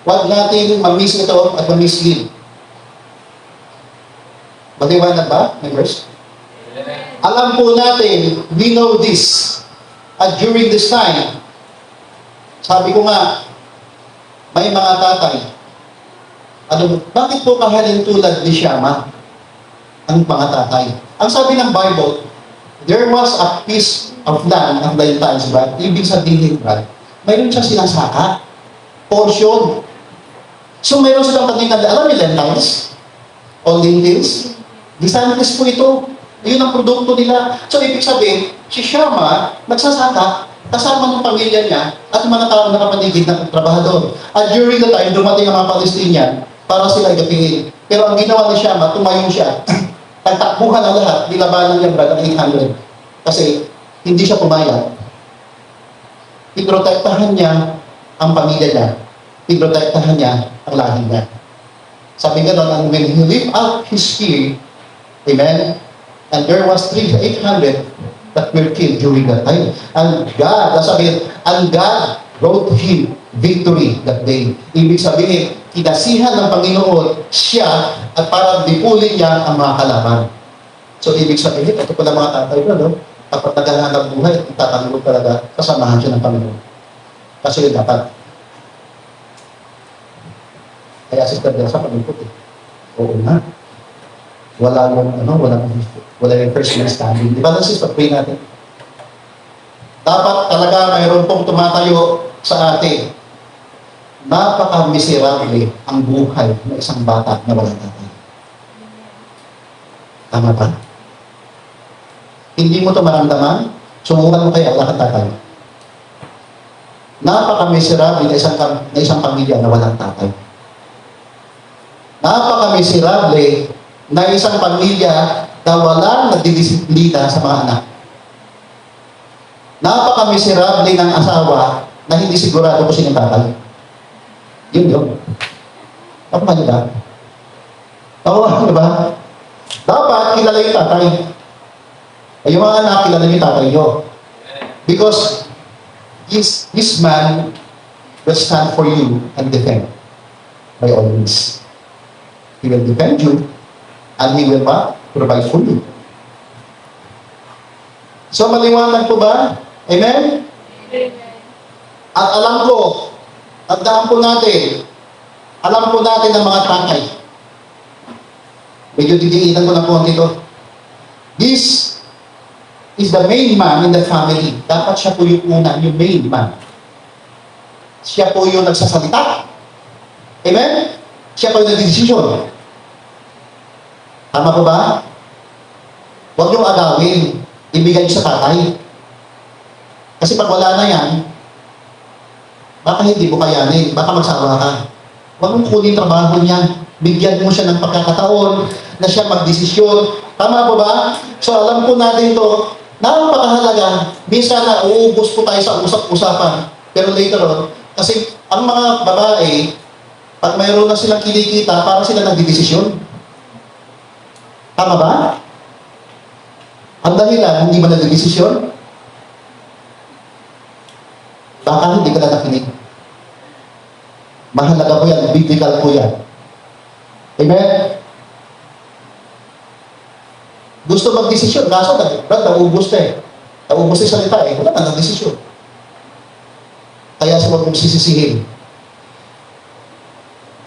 Huwag natin mamiss ito at mamiss-lead. Maliwanag ba? May verse? Alam po natin, we know this. At during this time, sabi ko nga, may mga tatay. Bakit po kahalin tulad ni Shama ang mga tatay? Ang sabi ng Bible, there was a piece of land of lentils, right? Ibig sabihin, right? Mayroon siya sinasaka. Portion. So mayroon silang tanim na, alam niyo lentils? O lentils? Gisantis po ito. Yun ang produkto nila. So, ibig sabihin, si Shama, nagsasaka, kasama ng pamilya niya, at yung mga taong nakapaligid na trabahador. At during the time, dumating ang mga Palestinian para sila igapingin. Pero ang ginawa ni Shama, tumayo siya. Nagtakbuhan ang lahat, nilabanan niya brad ang 800. Kasi, hindi siya pumayag. Iprotektahan niya ang pamilya niya. Iprotektahan niya ang lahi niya. Sabi nga nun, and when he whipped out his spear, amen, and there was 800 that were killed during that time. And God, sabi, and God wrote him victory that day. Ibig sabihin, kinasihan ng Panginoon siya at para dipulin niya ang mga kalaban. So, ibig sabihin, ito pala mga tatay ko, no? Kapag naghahanap buhay, itatanggol talaga, kasamahan siya ng Panginoon. Kasi yun dapat. Kaya Sister Delsa, pag-input eh. Oo nga. Wala yung first man standing. Di ba lang sis, pag-pray natin? Dapat talaga mayroon pong tumatayo sa atin. Napaka-miserable ang buhay ng isang bata na walang tatay. Tama ba? Hindi mo ito maramdaman, sumukan mo kaya wala kang tatay. Napaka-miserable na isang pamilya na walang tatay. Napaka-miserable na isang pamilya na walang nagdidisiplina sa mga anak. Napaka-miserable ng asawa na hindi sigurado kung sino tatay. Yun. Tama niyo ba? Tama niyo ba? Dapat kilala yung tatay. Ay, yung mga anak, kilala yung tatay niyo. Because this man will stand for you and defend by all means. He will defend you and he will provide for you. So, maliwanag po ba? Amen? At alam ko, tandaan po natin, alam po natin ng mga tatay. Medyo didiinan ko ng konti ito. This is the main man in the family. Dapat siya po yung una, yung main man. Siya po yung nagsasalita. Amen? Siya po yung nagdidesisyon. Tama po ba? Huwag niyong agawin. Ibigay sa tatay. Kasi pag wala na yan, baka hindi mo kayanin. Baka magsawa ka. Huwag mong kunin trabaho niya. Bigyan mo siya ng pagkakataon na siya magdesisyon. Tama po ba? So alam po natin ito, napakahalaga. Minsan na uubos po tayo sa usap-usapan. Pero later on, kasi ang mga babae, pag mayroon na silang kinikita, para sila nagdidesisyon. Tama ba? Ang dahilan, hindi ba nagdidesisyon? Baka hindi ka na nakinig. Mahalaga po yan, biblical po yan. Amen? Gusto mag-desisyon, kaso Brad, naubos na eh. Naubos na salita eh, wala na nag-desisyon. Kaya sa huwag mong sisisihin.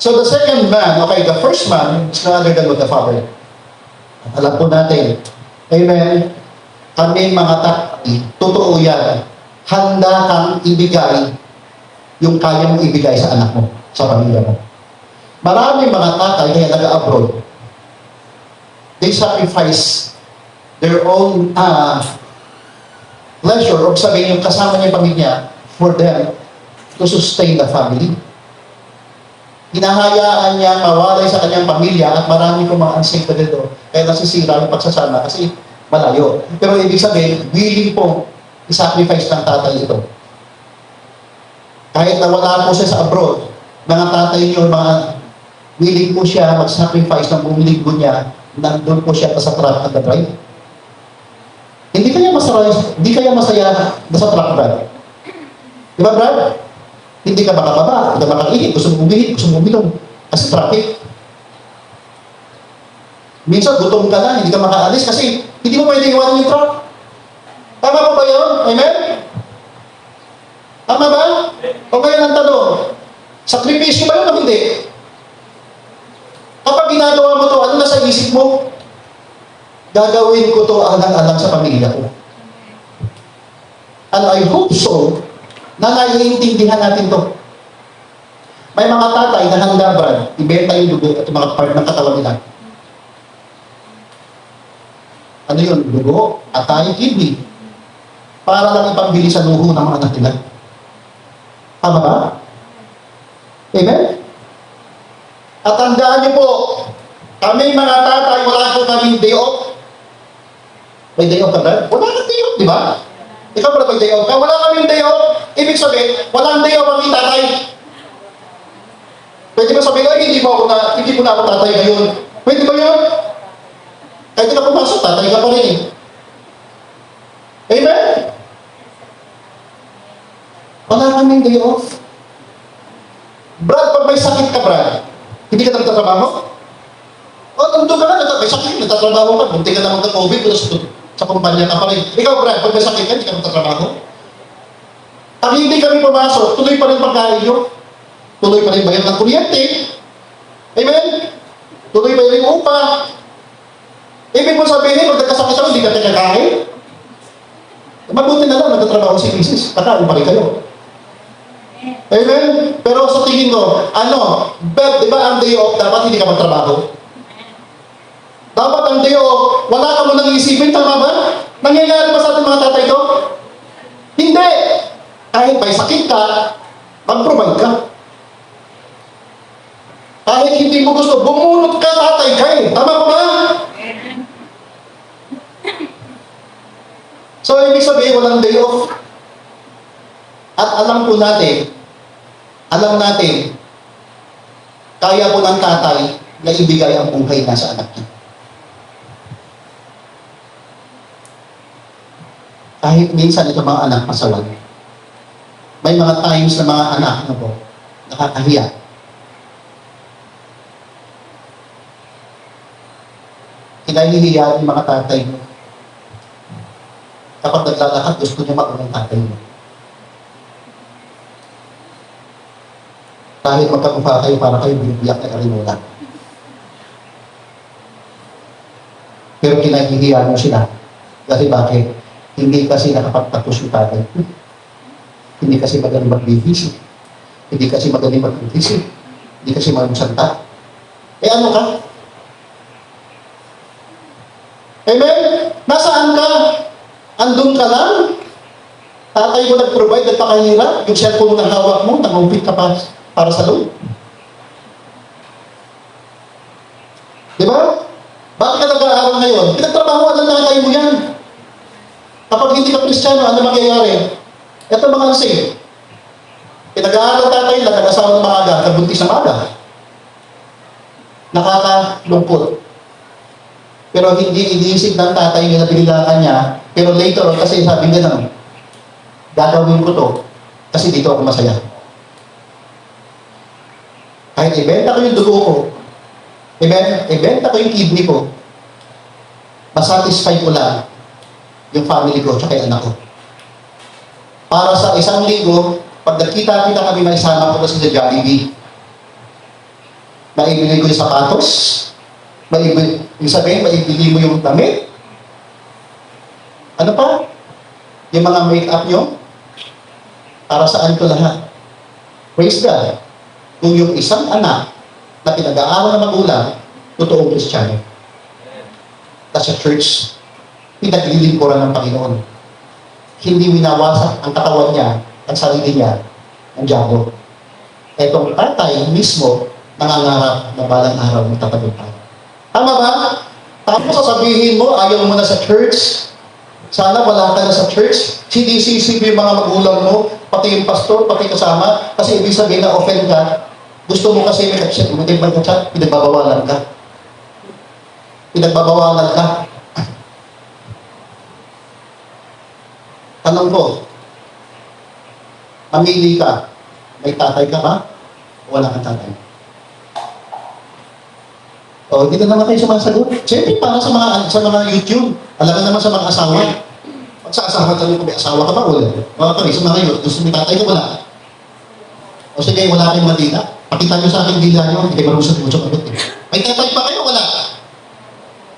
So the second man, okay, the first man is none other than the Father. Alam po natin, amen, kami mga tatay, totoo yan, handa kang ibigay yung kaya mong ibigay sa anak mo, sa pamilya mo. Maraming mga tatay kaya nag-abroad. They sacrifice their own pleasure o sabihin yung kasama niya yung pamilya for them to sustain the family. Hinahayaan niya mawalay sa kanyang pamilya at marami pong mga unsafe dito. Kaya nasisira yung pagsasama kasi malayo. Pero ibig sabihin, willing pong i-sacrifice ng tatay ito. Kahit na wala po siya sa abroad, mga tatay niyo, mga willing po siya mag-sacrifice ng buong linggo niya, nandun po siya sa truck at the drive. Hindi kaya masaya na sa truck, Brad? Di ba, Brad? Hindi ka makababa, hindi ka makaihip, gusto mong umihip, gusto mong uminom. Kasi traffic. Minsan, gutom ka na, hindi ka makaalis kasi hindi mo pwede iwanan yung truck. Tama ba yun? Amen? Tama ba? O ngayon ang tanong, sakripisyo ba yun o hindi? Kapag ginagawa mo to, ano na sa isip mo? Gagawin ko to alang-alang sa pamilya ko. And I hope so, na naiintindihan natin to. May mga tatay na handa ba, ibenta yung dugo at mga part ng katawan nila. Ano ano yun, dugo, atay, kidney. Para lang ipambili sa luho ng mga anak nila. Tama ba? Amen? At tandaan niyo po, kami mga tatay, wala po kaming day off. May day off ka ba? Wala kang day off, di ba? Ikaw pala may day off ka. Wala kaming day off. Ibig sabihin, walang day off ang tatay. Pwede ba sabihin, ay, hindi mo na ako tatay ngayon. Pwede ba yun? Kahit ka pumasok, tatay ka pa rin eh. Amen? Wala kaming day off. Brad, pag may sakit ka, Brad, hindi ka nagtatrabaho? O, nandun ka na, may sakit, nagtatrabaho ka, bunti ka naman ng COVID, pero sa kumpanya ka pa rin. Ikaw, Brad, pag may sakit ka, hindi ka nagtatrabaho? Pag hindi kami pumasok, tuloy pa rin pagkain nyo. Tuloy pa rin bayad ng kuryente. Amen? Tuloy pa rin upa. Ibig mo sabihin, pag nagkasakit ako, hindi ka tinakain? Mabuti na lang, nagtatrabaho si Mrs. Kakain pa rin kayo. Amen? Pero sa tingin ko, di ba ang day off, dapat hindi ka magtrabaho? Dapat ang day off, wala ka mo nang iisipin, tama ba? Nangyayari ba sa ating mga tatay ito? Hindi! Kahit may sakit ka, mag-provide ka. Kahit hindi mo gusto, bumunot ka, tatay ka eh. Tama ba ba? So, ibig sabihin, walang day off. At alam natin, kaya po ng tatay na ibigay ang buhay na sa anak niya. Kahit minsan ito mga anak masawag. May mga times na mga anak nakakahiya. Kinahihiya yung mga tatay mo. Kapag naglalakad, gusto niya maunang tatay mo. Kahit magkamukha kayo para kayo binibiyak na karimula. Pero kinahihiya mo sila. Kasi bakit? Hindi kasi nakapagtapos yung tatay. Hindi kasi magaling magbibisi. Hindi kasi magaling mag-isip. Hindi kasi mag-santa. Eh ano ka? Amen? Nasaan ka? Andun ka lang? Tatay mo nag-provide at pakahirap. Yung cellphone mo na hawak mo, nag-umpit ka pa para sa loob. Di ba? Bakit ka nag-aaral ngayon? Pinagtrabahoan ng tatay mo yan. Kapag hindi ka Kristiyano, ano mangyayari? Ito mga ansay. Pinag-aaral ng tatay lang, nag-asawa ng maaga, nagbuntis na maaga. Nakakalungkot. Pero hindi iniisip ng tatay na binilangan niya. Pero later on, kasi sabi nga gagawin ko to kasi dito ako masaya. Kahit ibenta ko yung dugo ko, ibenta ko yung kidney ko, masatisfy ko lang yung family ko at yung anak ko. Para sa isang linggo, pag nagkita-kita kami na isama ko kasi sa Jollibee, maibili ko yung sapatos, maibili mo yung damit, ano pa? Yung mga make-up nyo, para saan ko lahat? Praise God. Kung yung isang anak na pinag-aaral ng magulang, totoong Kristiyano. Kasi sa church, pinaglilingkuran ng Panginoon. Hindi winawasak ang katawan niya, ang sarili niya, ang diabo. Etong tatay mismo, nangangarap na balang araw ng tatagumpay. Tama ba? Tapos sasabihin mo, ayaw mo na sa church, sana wala ka na sa church, sinisisi mo yung mga magulang mo, pati yung pastor, pati kasama, kasi ibig sabihin na offend ka, gusto mo kasi may chat, pinagbabawalan ka. Pinagbabawalan ka. Tanong ko, mamili ka, may tatay ka ba? O wala kang tatay? O, hindi na naman kayo sumasagot. Siyempre, para sa mga YouTube, alam ka naman sa mga asawa. Pag sa asawa, tanong ko, may asawa ka ba? Wala. Mga pari, sa mga YouTube, gusto may tatay ka, wala. O sige, wala kayong madila. Pakita nyo sa akin dila nyo, hindi kayo marunong sa tumusok. May tatay pa kayo, wala.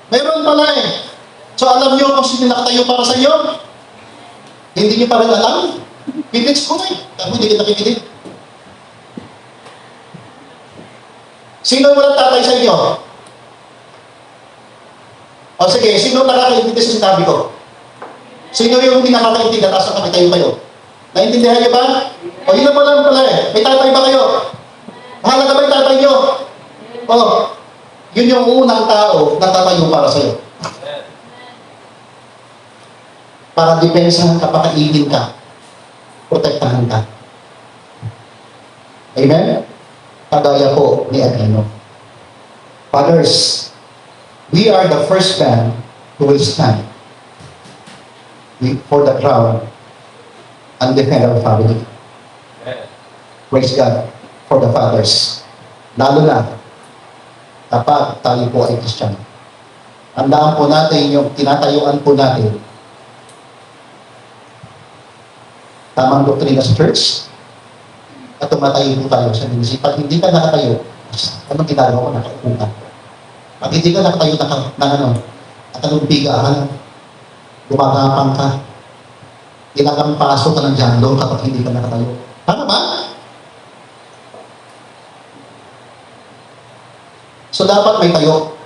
Mayroon pala eh. So, alam nyo kung sino nakatayo para sa iyo? Hindi nyo pa rin alam? Pitex ko na eh. Tapos hindi kita kikinig. Sino walang tatay sa inyo? O sige, sino nakakaintindi sa sinabi ko? Sino yung hindi nakakaintindi? Taas ang kamay kayo. Naintindihan niyo ba? O yun na pala eh. May tatay ba kayo? Mahalaga ba yung tatay niyo? O, yun yung unang tao na tatayo para sa'yo. Para depensahan ka, pakainin ka, protektahan ka. Amen? Kagaya po ni Aquino. Fathers, we are the first man who will stand for the crown and defend our family. Praise God for the fathers. Lalo na kapag tayo po ay Christian. Tandaan po natin yung tinatayuan po natin tamang doktrina sa church at tumatayo po tayo sa ministry. Pag hindi ka nakatayo, anong ginagawa ko? Nakaupo ka. Pag hindi ka nakatayo, nakalumpi ka, gumagapang ka, ginagampaso ka ng jandong kapag hindi ka nakatayo. Tama ba? So dapat may tayo.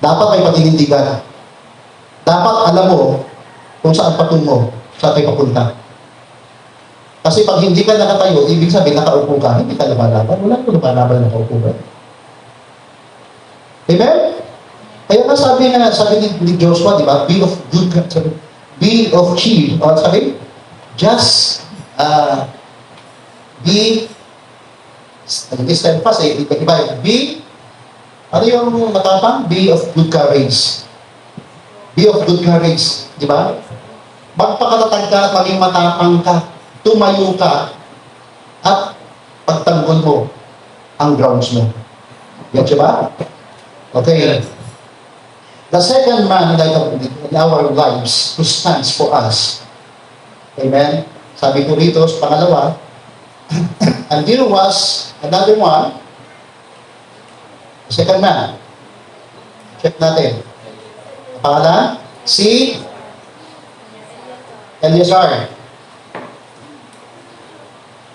Dapat may paninindigan. Dapat alam mo kung saan patungo, saan tayo papunta. Kasi pag hindi ka nakatayo, ibig sabihin nakaupo ka, hindi ka lumalaban. Wala ko lumalaban na nakaupo ka. Amen? Kaya nga sabi ni Joshua, di ba? Be of good, be of cheer. O sabi, just be steadfast eh. Iba, be, ano yung matapang? Be of good courage. Be of good courage. Di ba? Magpakatatag ka at maging matapang ka. Tumayo ka at pagtanggol mo ang grounds mo. Yan siya ba? Okay. The second man in our lives who stands for us. Amen? Sabi ko rito sa pangalawa, and there was another one, the second man. Check natin. Pangalan, si Eleazar.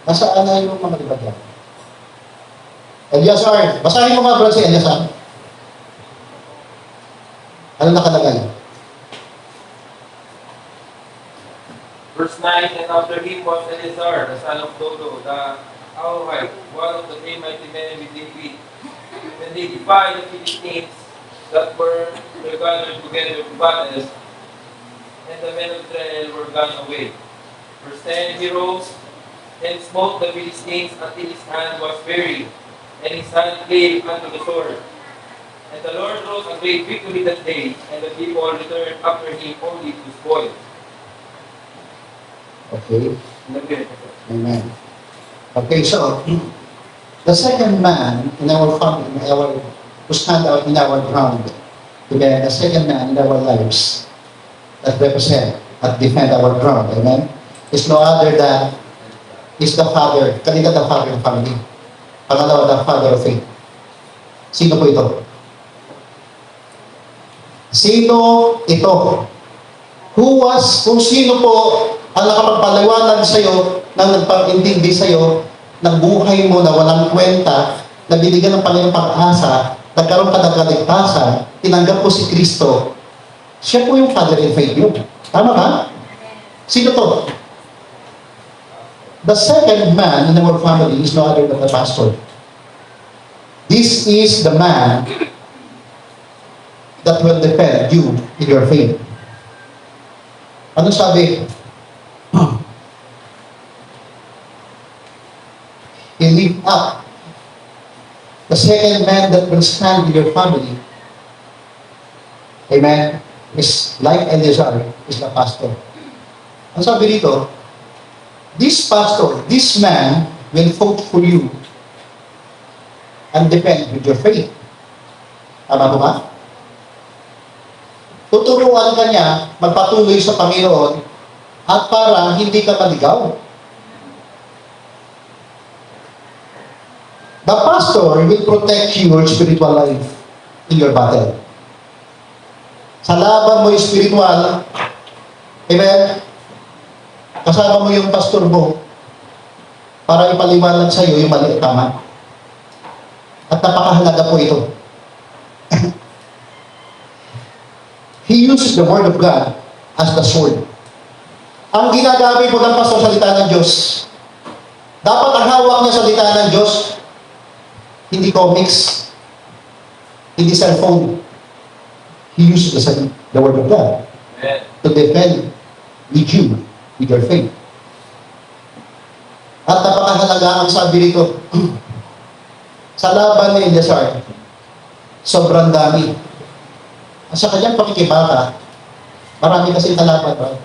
Nasaan na yung mga libat yan? Eleazar. Basahin mo nga bro si Eleazar. Ano nakalagay? Verse 9, and after him was Eleazar, the son of Dodo, the Ahohite, one of the three mighty men with David. When they defied the Philistines that were gathered together to battle, and the men of Israel were gone away. Verse 10, he rose and smote the Philistines until his hand was weary, and his hand clave unto the sword. And the Lord rose a great victory that day, and the people returned after him only to spoil. Okay. Amen. Okay, so the second man in our family, who stand out in our ground, amen, the second man in our lives that represent and defend our ground, amen, is no other than is the father, kanina the father of family. Pangalawa, the father of faith. Sino po ito? Sino ito? Kung sino po ang nakapagpaliwanag sa'yo, nang nagpag-intindi sa'yo, ng buhay mo na walang kwenta, na binigyan ng Panginoong pag-asa, nagkaroon ka ng kaligtasan, tinanggap po si Kristo, siya po yung father in faith yun. Tama ba? Sino to? The second man in our family is no other than the pastor. This is the man that will defend you in your faith. Ano sabi? He lift up the second man that will stand in your family. Amen. Is like Eleazar, is the pastor. Ang sabi dito, this pastor, this man will fight for you and defend with your faith. Tama ba ba? Tuturuan ka niya magpatuloy sa Panginoon at para hindi ka maligaw. The pastor will protect your spiritual life in your battle. Sa laban mo yung spiritual, amen, kasama mo yung pastor mo para ipaliwanag sa iyo yung mali at tama. At napakahalaga po ito. uses the Word of God as the sword. Ang ginagamit mo ng pastor salita ng Diyos. Dapat ang hawak niya salita ng Diyos, hindi comics, hindi cellphone. He uses the Word of God Amen. to defend with you, with your faith. At napakahalaga ang sabi rito, sa laban ni Eleazar, sobrang dami. Sa kanyang pakikibaka, marami kasing kalaban. Right?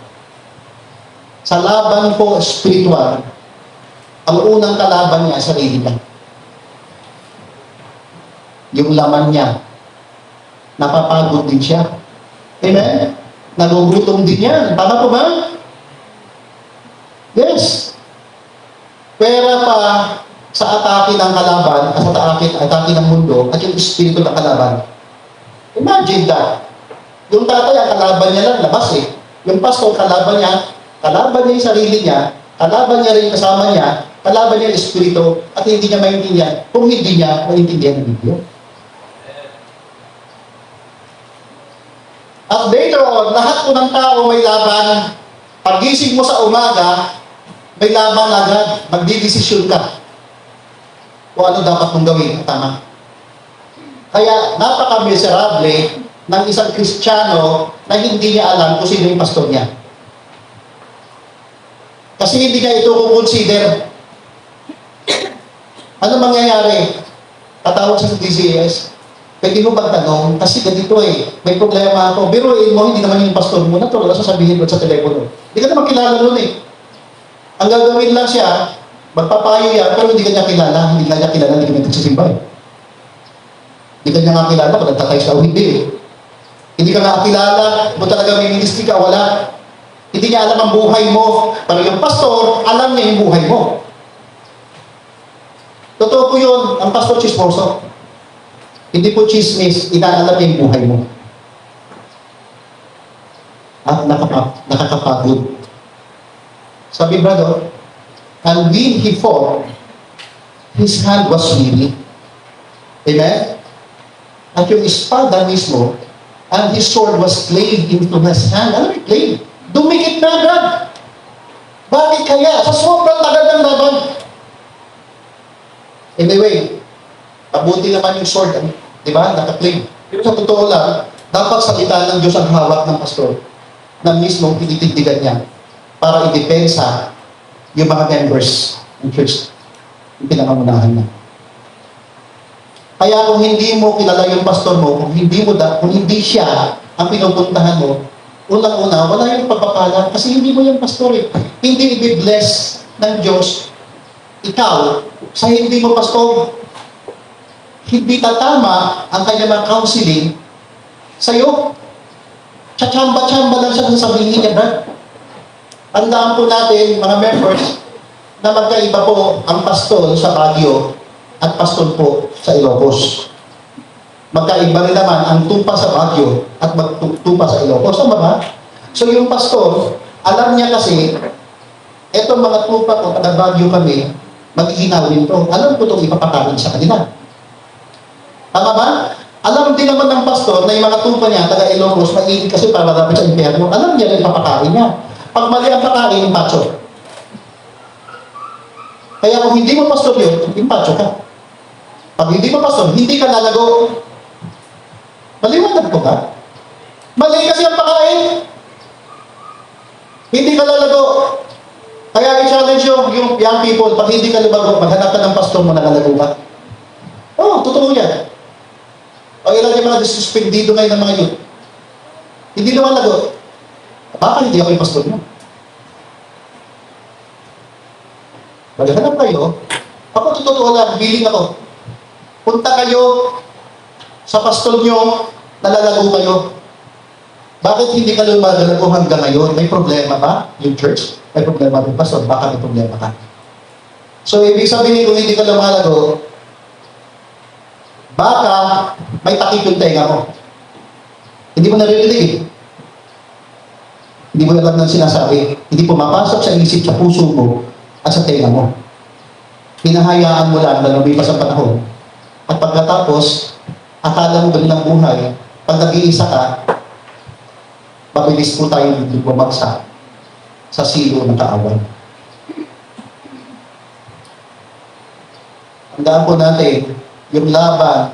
Sa laban po spiritual, ang unang kalaban niya, sarili niya. Yung laman niya, napapagod din siya. Amen? Nagugutom din yan. Tama po ba? Yes. Pera pa sa atake ng kalaban, at sa atake ng mundo, at yung espiritu ng kalaban. Imagine that. Yung tatay, ang kalaban niya lang, labas eh. Yung pastor, kalaban niya yung sarili niya, kalaban niya rin yung kasama niya, kalaban niya yung espiritu, at hindi niya maintindihan kung hindi niya maintindihan ng Biblia. At later on, lahat po ng tao may laban. Pagising mo sa umaga, may laban agad. Magdidesisyon ka kung ano dapat mong gawin. Tama. Kaya napaka-miserable ng isang Kristiyano na hindi niya alam kung sino yung pastor niya. Kasi hindi niya ito consider. Ano mangyayari? Tatawag siya sa DCS. Pwede mo magtanong, kasi ganito eh, may problema ako. Biruin mo, hindi naman yung pastor mo na to, wala sasabihin mo sa telepono. Hindi ka naman kilala nun eh. Ang gagawin lang siya, magpapayo yan, pero hindi ka niya kilala, hindi ka nagsisimba eh. Hindi ka niya nga kilala kung nagtatay siya o hindi eh. Hindi ka nga kilala kung talaga may ministry ka, wala. Hindi niya alam ang buhay mo, pero yung pastor, alam niya yung buhay mo. Totoo po yun, ang pastor chismoso. Hindi po chismis, inaalam niya yung buhay mo. At nakakapagod. Sabi brother, and when he fought, his hand was weary. Amen? At yung espada mismo, and his sword was clave into his hand. Ano yung clave? Dumikit na agad. Bakit kaya? Sa sobrang tagal ng laban. Anyway, abuti naman yung sword. Di ba? Naka-clave. Pero sa totoo lang, dapat salita ng Diyos ang hawak ng pastor na mismo tinitigdigan niya para i-depensa yung mga members ng church. Yung pinangamunahan niya. Kaya kung hindi mo kilala yung pastor mo, kung hindi siya ang pinupuntahan mo, unang-una, wala yung pagpapala kasi hindi mo yung pastor eh. Hindi i-bless ng Diyos ikaw sa hindi mo pastor. Hindi tatama ang kanyang mga counseling sa'yo. Tsamba-tsamba lang siya sa sabihin niya, Brad. Tandaan po natin, mga members, na magkaiba po ang pastor sa Baguio at pastor po sa Ilocos. Magkaiba rin naman ang tupa sa Baguio at magtupa sa Ilocos. Tama ba? So yung pastor, alam niya kasi, etong mga tupa ko, taga Baguio kami, maghihinawin to. Alam ko itong ipapakain sa kanila. Tama ba? Alam din naman ng pastor na yung mga tupa niya, taga Ilocos, mainit kasi para dapat sa impyerno. Alam niya rin papakain niya. Pag mali ang pakain, impacho. Kaya kung hindi mo pastor yun, impacho ka. Pag hindi mo pastor, hindi ka lalago. Maliwanag ko ba? Mali kasi ang pakain. Hindi ka lalago. Kaya i-challenge yung young people, pag hindi ka lumago, maghanap ka ng pastor mo na lalago ka. Oo, totoo yan. O ilan yung mga disuspendido ngayon ng mga youth. Hindi lumalago. Baka hindi ako yung pastor mo. Maghanap kayo, ako totoo lang, billing ako. Punta kayo sa pastor nyo, nalalago kayo. Bakit hindi ka lumalago hanggang ngayon? May problema ba yung church? May problema yung pastor? Baka may problema ka. So, ibig sabihin kung hindi ka lumalago, baka may takip yung tenga mo. Hindi mo naririnig eh. Hindi mo alam ng sinasabi. Hindi pumapasok sa isip, sa puso mo, at sa tenga mo. Hinahayaan mo lang na lumipas ang panahon. At pagkatapos, akala mo ganun ang buhay, pag nag-iisa ka, mabilis po tayo bumagsak sa silo ng kaaway. Tandaan po natin, yung laban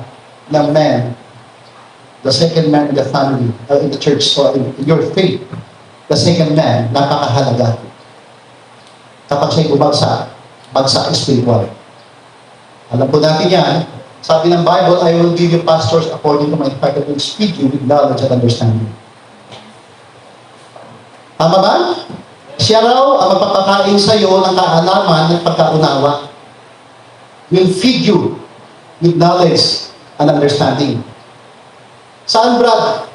ng men, the second man in the family, in the church, so in your faith, the second man, napakahalaga. Kapag siya'y bumagsak, bagsak spiritual. Alam po natin yan. Sabi ng Bible, I will give you pastors according to my faith that will speak you with knowledge and understanding. Tama ba? Siya raw ang magpapakain sa iyo ng kaalaman at pagkaunawa. Will feed you with knowledge and understanding. Saan, Brad?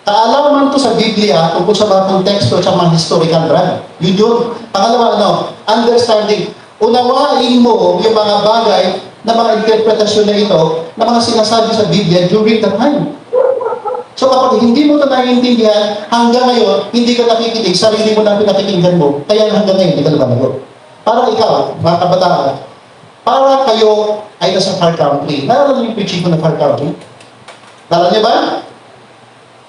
Kaalaman to sa Biblia tungkol sa mga konteksto at sa mga historical, Brad. Yun yun. Pangalawa, understanding. Unawain mo yung mga bagay na mga interpretasyon na ito na mga sinasabi sa Biblia during the time. So kapag hindi mo ito naiintindihan, hanggang ngayon, hindi ka nakikinig, sarili mo lang pinakikinggan mo, kaya hanggang ngayon, hindi ka lumalago. Para ikaw, mga kabataan, para kayo ay nasa far country. Naalala niyo yung preaching ko na far country? Naalala niyo ba?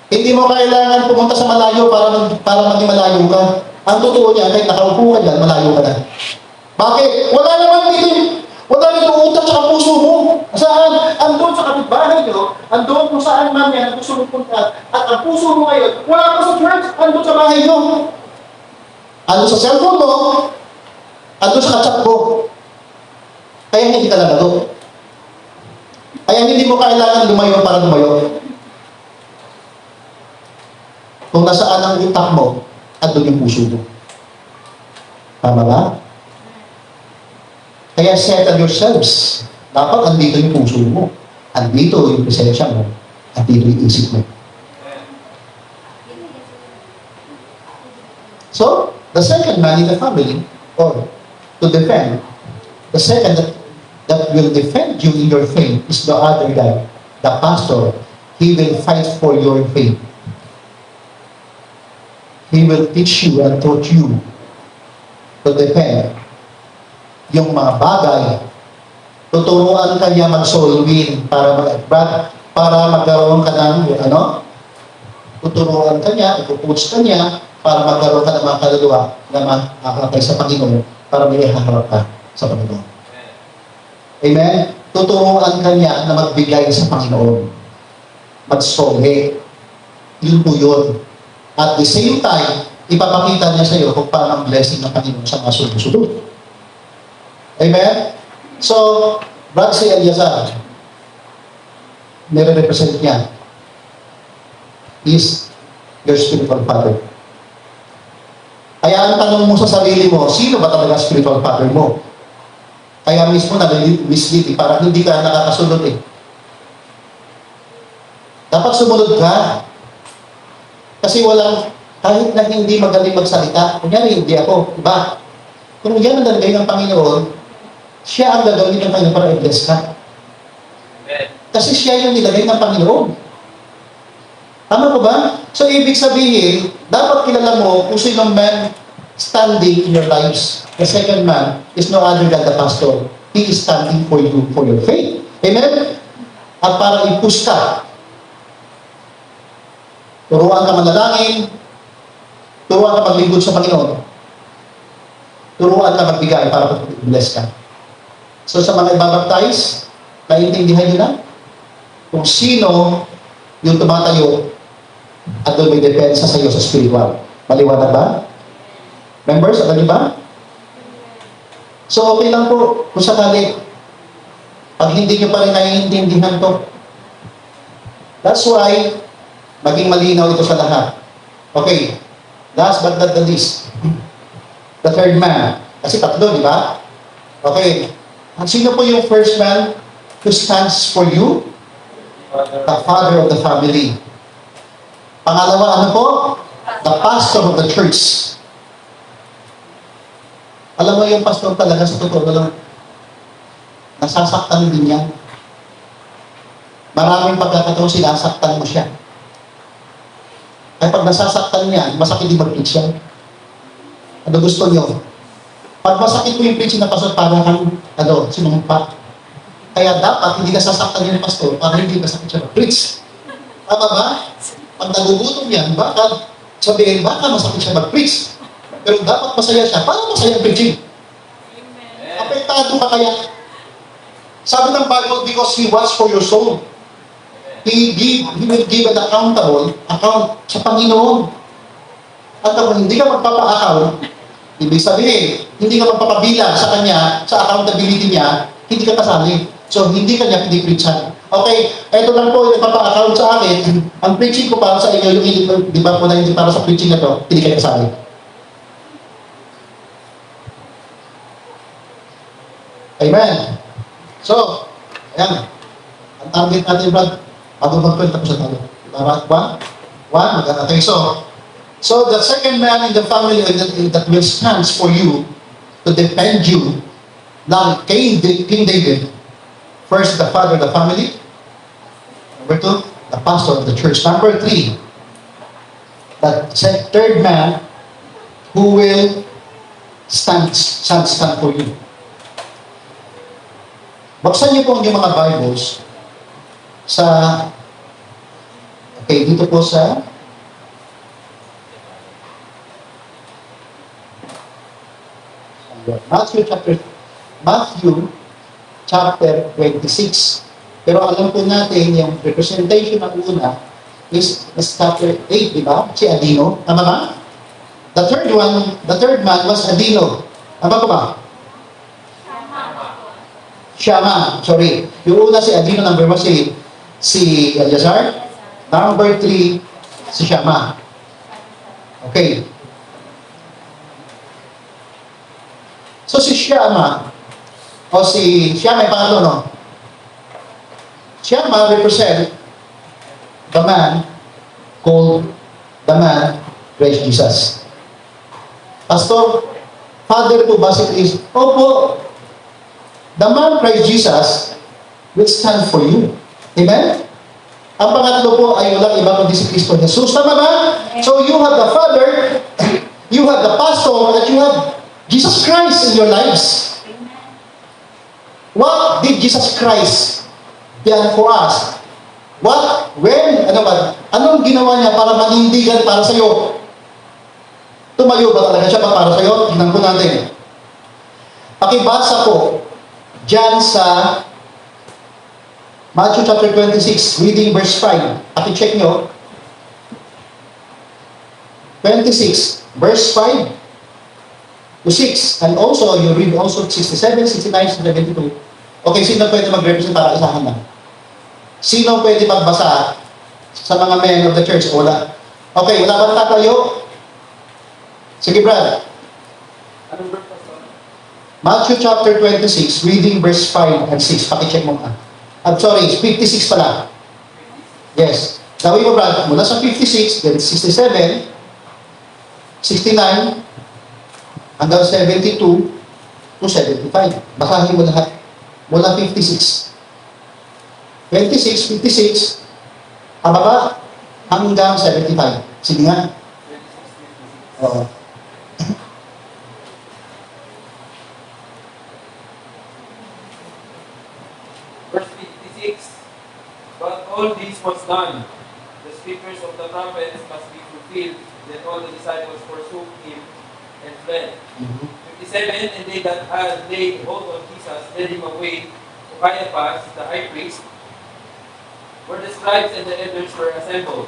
Hindi mo kailangan pumunta sa malayo para maging malayo ka. Ang totoo niya, kahit nakaupo ka dyan, malayo ka na. Bakit? Wala naman dito utak sa puso mo. Saan? Andun sa kapitbahay nyo, andun kung saan man yan, ang gusto mo punta. At ang puso mo ngayon, wala pa sa church, andun sa bahay nyo. Andun sa cellphone mo, andun sa kachat mo. Kaya hindi ka lalago. Kaya hindi mo kailangan lumayo para lumayo. Kung nasaan ang utak mo, andun yung puso mo. Tama ba? Kaya settle yourselves. Dapat andito yung puso mo. Andito yung presensya mo. Andito yung isip mo. So, the second man in the family, or to defend, the second that will defend you in your faith is the other guy, the pastor. He will fight for your faith. He will teach you and taught you to defend yung mga bagay. Tuturuan ka niya mag-soul win para magkaroon ka ng tuturuan ka niya, ipuputs ka niya para magkaroon ka ng mga kaluluwa na makakatay sa Panginoon para may haharap ka sa Panginoon. Amen? Tuturuan ka niya na magbigay sa Panginoon. Magsohe. Yun po yun. At the same time, ipapakita niya sa iyo kung paano ang blessing ng Panginoon sa mga sunod-sunod. Amen? So, Brad si Eliazar, nire-represent niya, is your spiritual father. Kaya ang tanong mo sa sarili mo, sino ba talaga spiritual father mo? Kaya mismo nag-mislead para hindi ka nakakasunod eh. Dapat sumunod ka. Kasi kahit na hindi magaling magsalita, kunyari hindi ako, diba? Kung yan ang nalagay ng Panginoon, siya ang gagawin ng Panginoon para i-bless ka. Kasi siya yung nilagay ng Panginoon. Tama ko ba? So, ibig sabihin, dapat kilala mo kung sinong man standing in your lives. The second man is no other than the pastor. He is standing for you, for your faith. Amen? At para i-push ka. Turuan ka manalangin. Turuan ka maglingkod sa Panginoon. Turuan ka magbigay para i-bless ka. So sa mga ibabaptize, naiintindihan nyo na kung sino yung tumatayo at doon may depensa sa iyo sa spiritual. Maliwanag ba? Members, alam niyo ba? So okay lang po kung sakali pag hindi nyo pa rin naiintindihan to. That's why maging malinaw ito sa lahat. Okay, last but not the least, the third man. Kasi tatlo, di ba? Okay. Sino po yung first man who stands for you? The father of the family. Pangalawa, ano po? The pastor of the church. Alam mo yung pastor talaga sa totoo lang, nasasaktan din yan. Maraming pagkakataon sinasaktan mo siya. Ay pag nasasaktan niya, masakit din mag-preach yan. Ano gusto niyo? Pag masakit mo yung preaching na pastor, parang kang, sinumpa. Kaya dapat hindi ka sasaktan yung pastor para hindi masakit siya mag-preach. Tama ba? Pag nagugutom yan, bakal, Sabihin, baka masakit siya mag-preach. Pero dapat masaya siya. Para masaya ang preaching. Apektado ka kaya. Sabi ng Bible, because He watch for your soul. He will give an account sa Panginoon. At kung hindi ka magpapa-account, ibig sabihin, hindi ka magpapabilang sa Kanya, sa accountability niya, hindi ka kasali. So, hindi ka niya pinipreachan. Okay, eto lang po yung nagpapa-account sa akin. Ang preaching ko para sa inyo, yung di ba po na hindi para sa preaching na to, hindi kayo kasali. Amen. So, ayan. Ang target natin, Brad, bago mag-kwenta ko sa talo. One, okay, so the second man in the family that will stand for you, to defend you, like King David, first, the father of the family. Number two, the pastor of the church. Number three, that third man who will stand for you. Baksan niyo po ang inyong mga Bibles dito po sa Matthew chapter 26. Pero alam po natin, yung representation ng una is chapter 8, di ba? Si Adino. Tama ba? The third man was Adino. Tama ba ba? Shama. Sorry. Yung una si Adino, number 1 si Eleazar. Number 3, si Shama. Okay. So si Shama, may pangalan, no? Shama represent the man Christ Jesus. Pastor, Father po basically is, opo, the man Christ Jesus will stand for you. Amen? Ang pangatlo po ay walang iba kundi si Kristo Jesus. Tama ba? So you have the Father, you have the Pastor, and you have Jesus Christ in your lives. What did Jesus Christ done for us? Anong ginawa niya para manindigan para sa iyo? Tumayo ba talaga siya para sa iyo? Tingnan po natin. Pakibasa po diyan sa Matthew chapter 26, reading verse 5. Paki-check nyo. 26, verse 5 to 6. And also, you read also 67, 69, 72. Okay, sino pwede mag-represent para isahan na? Sino pwede magbasa sa mga men of the church? Wala. Okay, wala bang tatayo? Sige, Brad. Anong verse, Pastor? Matthew chapter 26, reading verse 5 and 6. Paki-check mo ka. I'm sorry, 56 pala. Yes. Gawin mo, Brad, mula sa 56, then 67, 69, hanggang 72 to 75. Basahin mo lahat. Mula 56. 26, 56, pababa, hanggang 75. Sige nga. 26, 56. Oo. Verse 56. But all this was done. The scriptures of the prophets must be fulfilled. Then all the disciples forsook him and fled. 57. And they that had laid hold on Jesus led him away to Caiaphas, the high priest, where the scribes and the elders were assembled.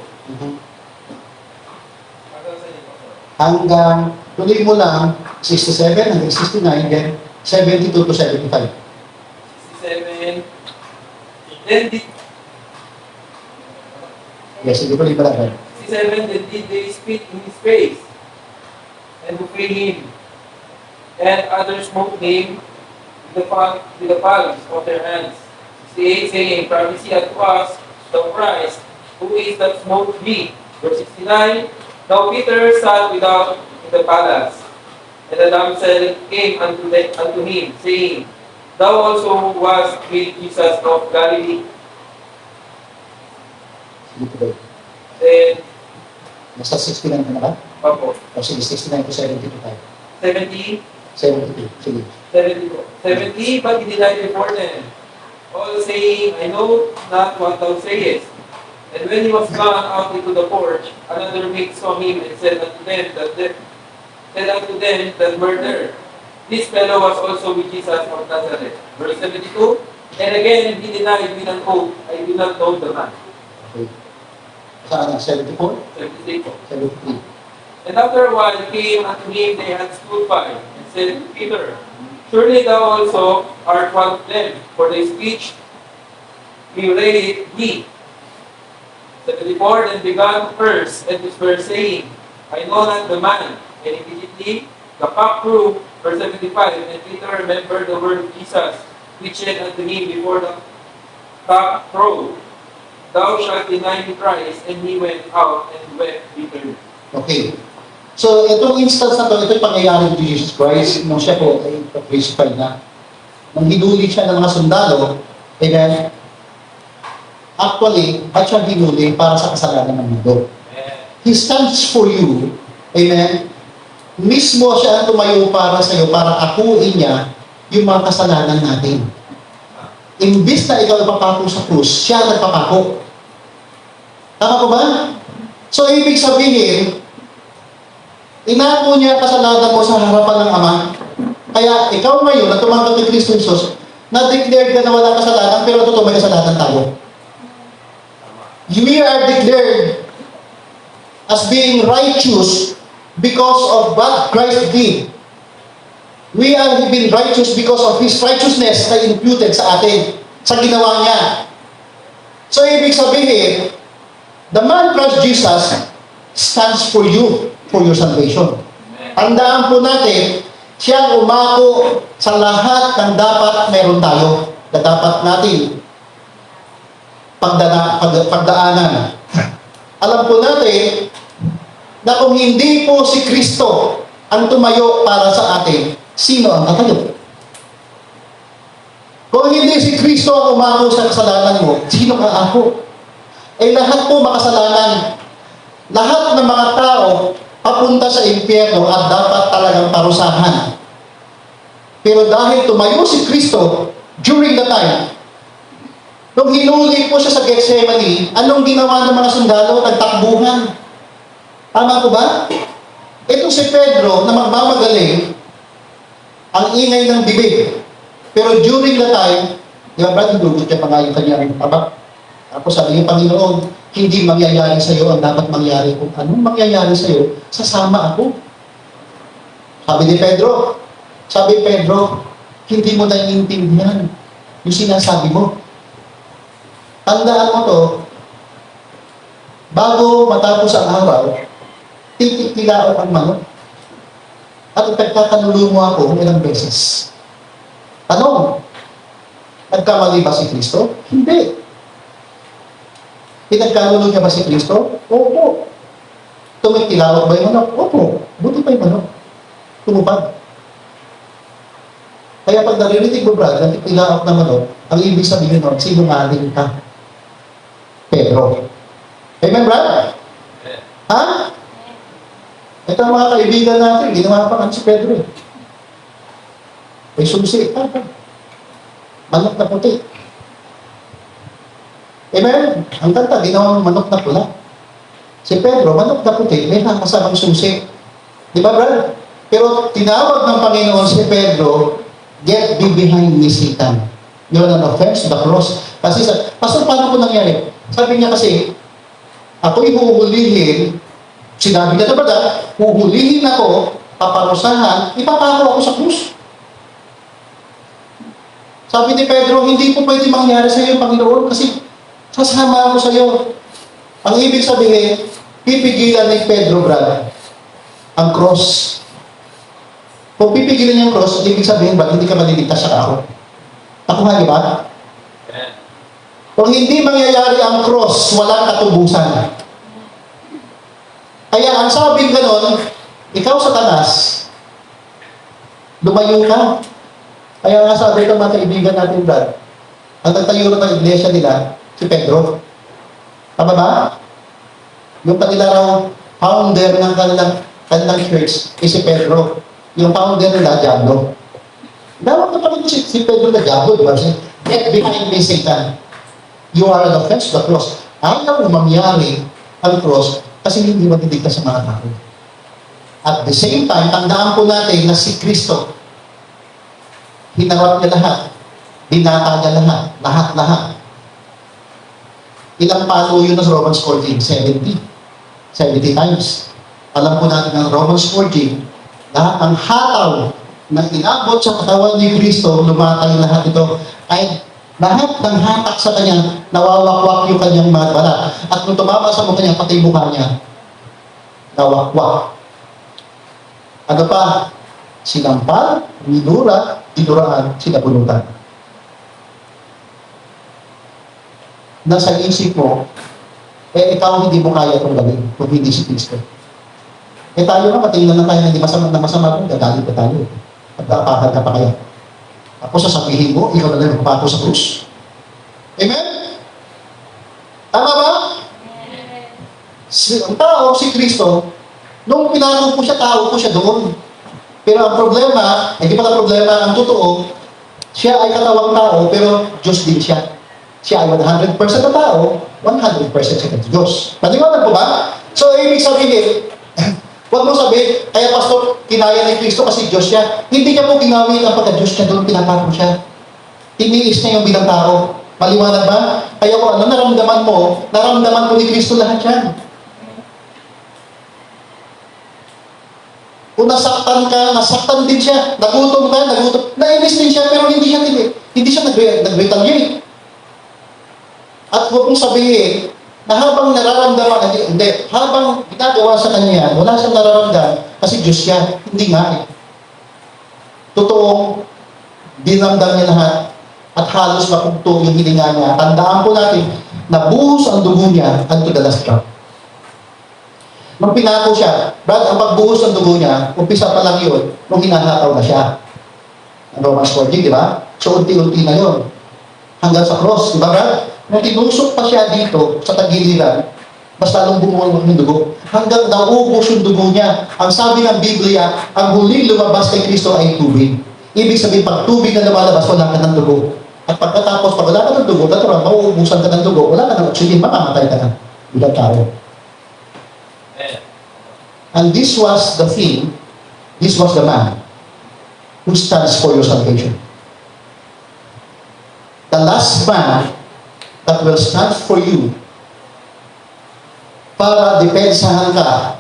Hanggang sa inyo, Pastor. Hanggang, tuloy mo lang, 67 hanggang 69, then 72 to 75. 67. Then did Yes, hindi ko rin pala. 67. Then did they spit in his face and defy him, and others smote him with the palms of their hands. 68, saying, Prophesy unto us, thou Christ, who is that smote thee? Verse 69. Now Peter sat without in the palace, and the damsel came unto him, saying, Thou also wast with Jesus of Galilee. Then, Nasa 69 ka na ba? Papo, O sige, 69 to 72 tayo. 70, 72, sige. 70, but he denied before them, all saying, I know not what thou sayest. And when he was gone out into the porch, another maid saw him and said unto them that were there, this fellow was also with Jesus of Nazareth. Verse 72, and again he denied with an oath, I do not know the man. Okay. Saan na? 74? 73. 73. And after a while came unto him they had stood by, and said, Peter, surely thou also art one of them, for thy speech bewrayeth thee. 74, then began to curse and to swear, saying, I know not the man. And immediately the cock crew, verse 75, and Peter remembered the word of Jesus, which said unto him before the cock crowed, Thou shalt deny me Christ, and he went out and wept bitterly. Okay. So, itong instance na ito, ito'y pangyayari ni Jesus Christ nung siya po ay crucified na. Nung hinuli siya ng mga sundalo, amen, actually, ba't siya hinuli para sa kasalanan ng mundo? He stands for you, amen, mismo siya ang tumayo para sa iyo, para akuin niya yung mga kasalanan natin. Imbis na ikaw nagpapako sa krus, siya nagpapako. Tama ko ba? So, ibig sabihin, inako niya kasalanan mo sa harapan ng Ama. Kaya ikaw ngayon, na tumanggap ni Kristo Jesus, na-declared ka na walang kasalanan, pero totoo may kasalanan tayo. We are declared as being righteous because of what Christ did. We are been righteous because of His righteousness na imputed sa atin, sa ginawa niya. So, ibig sabihin, the man Christ Jesus stands for you, for your salvation. Tandaan po natin, siya umako sa lahat ng dapat meron tayo, na dapat natin pagdaanan. Alam po natin, na kung hindi po si Kristo ang tumayo para sa atin, sino ang tatayo? Kung hindi si Kristo ang umako sa kasalanan mo, sino ang ako? Eh lahat po makasalanan. Lahat ng mga tao papunta sa impyerno at dapat talagang parusahan. Pero dahil tumayo si Kristo during the time, nung hinuli po siya sa Gethsemane, anong ginawa ng mga sundalo? Nagtakbuhan. Tama ko ba? Itong si Pedro na magmamagaling, ang ingay ng bibig. Pero during the time, di ba brad, hinugot niya pa nga yung kanyang tabak. Tapos sabi niya, Panginoon, hindi mangyayari sa iyo ang dapat mangyari. Kung anong mangyayari sa iyo, sasama ako. Sabi ni Pedro, hindi mo naiintindihan yung sinasabi mo. Tandaan mo to, bago matapos ang araw, titikilao ang manok. At ipagkakanulo mo ako ilang beses. Tanong, nagkamali ba si Kristo? Hindi. Pinagkanulo niya ba si Kristo? Opo. Tumitilawak ba yung manok? Opo. Buti pa yung manok. Tumupad. Kaya pag naririnig mo, brad, na tilawak na manok, ang ibig sabihin nun, sinungaling ka. Pedro. Amen, brad? Ha? Ito ang mga kaibigan natin, ginawa pa si Pedro eh. May susi. Manok na puti. Amen? Ang kanta, ginawang manok na pula. Si Pedro, manok na puti, may nakasamang susi. Di ba, brad? Pero tinawag ng Panginoon si Pedro, get thee behind me, Satan. You're an offense to the cross. Kasi, Pastor, paano ko nangyari? Sabi niya kasi, ako'y huhulihin, sinabi niya na ba, huhulihin ako, paparusahan, ipapako ako sa krus. Sabi ni Pedro, hindi po pwede mangyari sa iyo, Panginoon, kasi sasama ako sa iyo. Ang ibig sabihin, pipigilan ni Pedro, brad, ang cross. Kung pipigilan yung cross, ibig sabihin, ba't hindi ka maliligtas sa ako? Ako nga, di ba? Kung hindi mangyayari ang cross, walang katubusan. Kaya ang sabing ganon, ikaw Satanas, lumayo ka. Kaya nga sabi ng mga kaibigan natin, brad, ang nagtayo ng iglesia nila, si Pedro. Tama ba? Yung kanila raw, founder ng kanilang church, si Pedro. Yung founder nila, Diablo. Dawag na pala si Pedro na Diablo, di ba? Get behind me, Satan. You are an offense to the cross. Ayaw na mangyari ang cross kasi hindi matitigtas sa mga tao. At the same time, tandaan po natin na si Kristo, hinarap niya lahat, binata niya lahat. Ilang palo yun sa Romans 14? 70 times. Alam po natin ng Romans 14, lahat ng hataw na inabot sa katawan ni Kristo, lumatay lahat ito. Ay lahat ng hatak sa kanya, nawawakwak yung kanyang mga balat. At kung tumama sa mukha niya, pati yung mukha niya, nawakwak. Ano pa? Sinampal, dinuraan, sinabunutan. Nasa isip mo, ikaw hindi mo kaya itong gawin kung hindi si Kristo. Tayo nga, patingnan na tayo na hindi masama kung gagalit pa tayo. At kapakal ka pa kaya. Tapos sasabihin mo, ikaw na lang magpapako sa krus. Amen? Tama ba? Ang tao, si Kristo, nung pinako po siya, tao po siya doon. Pero ang problema, hindi pala problema, ang totoo, siya ay katawang tao, pero Diyos din siya. Siya ay 100% na tao, 100% siya ng Diyos. Paniwanan po ba? So, ibig sabihin, huwag mo sabihin, kaya pastor, kinaya ni Kristo kasi Diyos siya. Hindi niya po ginawin ang pagka-Diyos niya doon, pinapako siya. Tiniis niya yung bilang tao. Maliwanag ba? Kaya kung ano naramdaman mo po ni Kristo lahat yan. Kung nasaktan ka, nasaktan din siya. Nagutom ka, nainis din siya, pero hindi siya nag-retaliate. At huwag mong sabihin, na habang nararamdaman, habang ginagawa sa kanya, wala siyang nararamdaman kasi Diyos siya. Hindi nga eh. Totoong dinamdam niya lahat at halos mapugtong yung hininga niya. Tandaan po natin na buhos ang dugo niya unto the last drop. Nung pinako siya, Brad, ang pagbuhos ng dugo niya, umpisa pa lang yun, nung hinahataw na siya. Ang Romans 14, di ba? So, unti-unti na yun. Hanggang sa cross, di ba, Brad? Nung tinusok pa siya dito sa tagiliran, mas lalong bumuwang yung dugo. Hanggang naubos yung dugo niya. Ang sabi ng Biblia, ang huling lumabas kay Kristo ay tubig. Ibig sabihin, pag tubig na lumalabas, wala ka ng dugo. At pagkatapos, pag wala ka ng dugo, natural, mauubusan ka ng dugo, wala ka ng oxygen, mamamatay ka na. Bilang tao. And this was the thing, this was the man who stands for your salvation. The last man that will stand for you para depensahan ka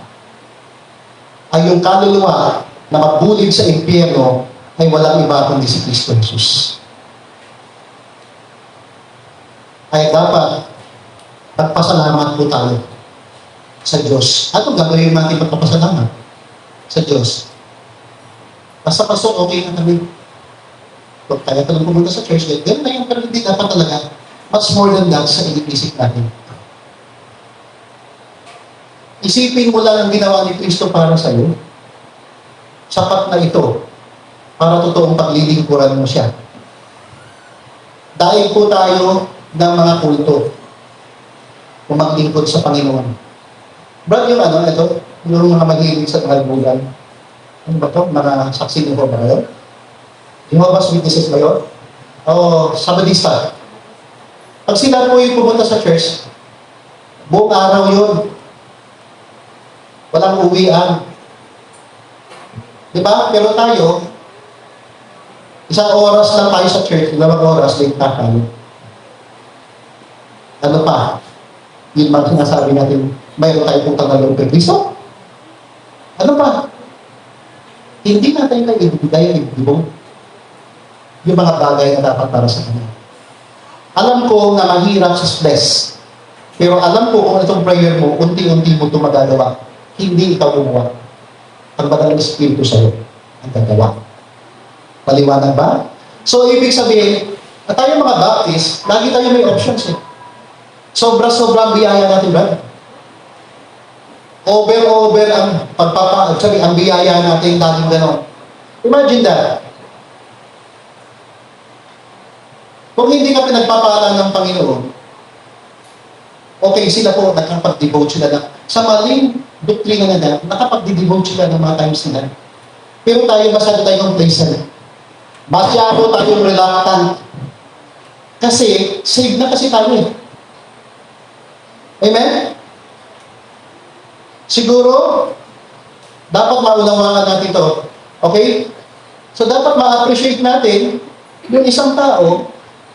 ay yung kaluluwa na mabulid sa impyerno ay walang iba kundi si Kristo Jesus. Ay dapat magpasalamat po tayo sa Diyos. Anong gagawin natin magpapasalamat sa Diyos? Basta pasok, okay na kami. Huwag tayo ka lang pumunta sa church. Ganun na yun, pero hindi dapat talaga much more than that sa iniisip natin. Isipin mo lang ang ginawa ni Kristo para sa iyo. Sapat na ito para totoong paglilingkuran mo siya. Dahil po tayo ng mga kulto kung maglingkod sa Panginoon. Brad, yung ito, yung mga mahilig sa kalbugan. Ano ba ito? Mga saksi niyo ba yun? Jehovah's Witnesses ba yun? O Sabadista. Pag sila po yung pumunta sa church, buong araw yun. Walang uwian. Diba? Pero tayo, isang oras lang tayo sa church, 2 oras, late na tayo. Ano pa? Yun man sinasabi natin, mayroon tayo pong tangalong kay Kristo. Ano pa? Hindi natin kayo ibigay ang ibigay yung mga bagay na dapat para sa kanya. Alam ko na mahirap sa stress. Pero alam ko kung itong prayer mo, unti-unti mo ito magagawa. Hindi ikaw gumawa. Ang Banal na Espiritu sa'yo ang gagawa. Paliwanag ba? So, ibig sabihin, na tayo mga Baptist, lagi tayo may options eh. Sobra-sobra ang biyaya natin, brad. Over ang ang biyaya natin, laging gano'n. Imagine that. Kung hindi ka pinagpapala ng Panginoon, okay, sila po, nakapag-devote sila na, sa maling doktrina na nakapag-devote sila ng mga times nila. Pero tayo, masyado tayong complacent. Masyado tayong reluctant. Kasi, save na kasi tayo eh. Amen? Siguro, dapat maunawaan natin ito. Okay? So, dapat ma-appreciate natin yung isang tao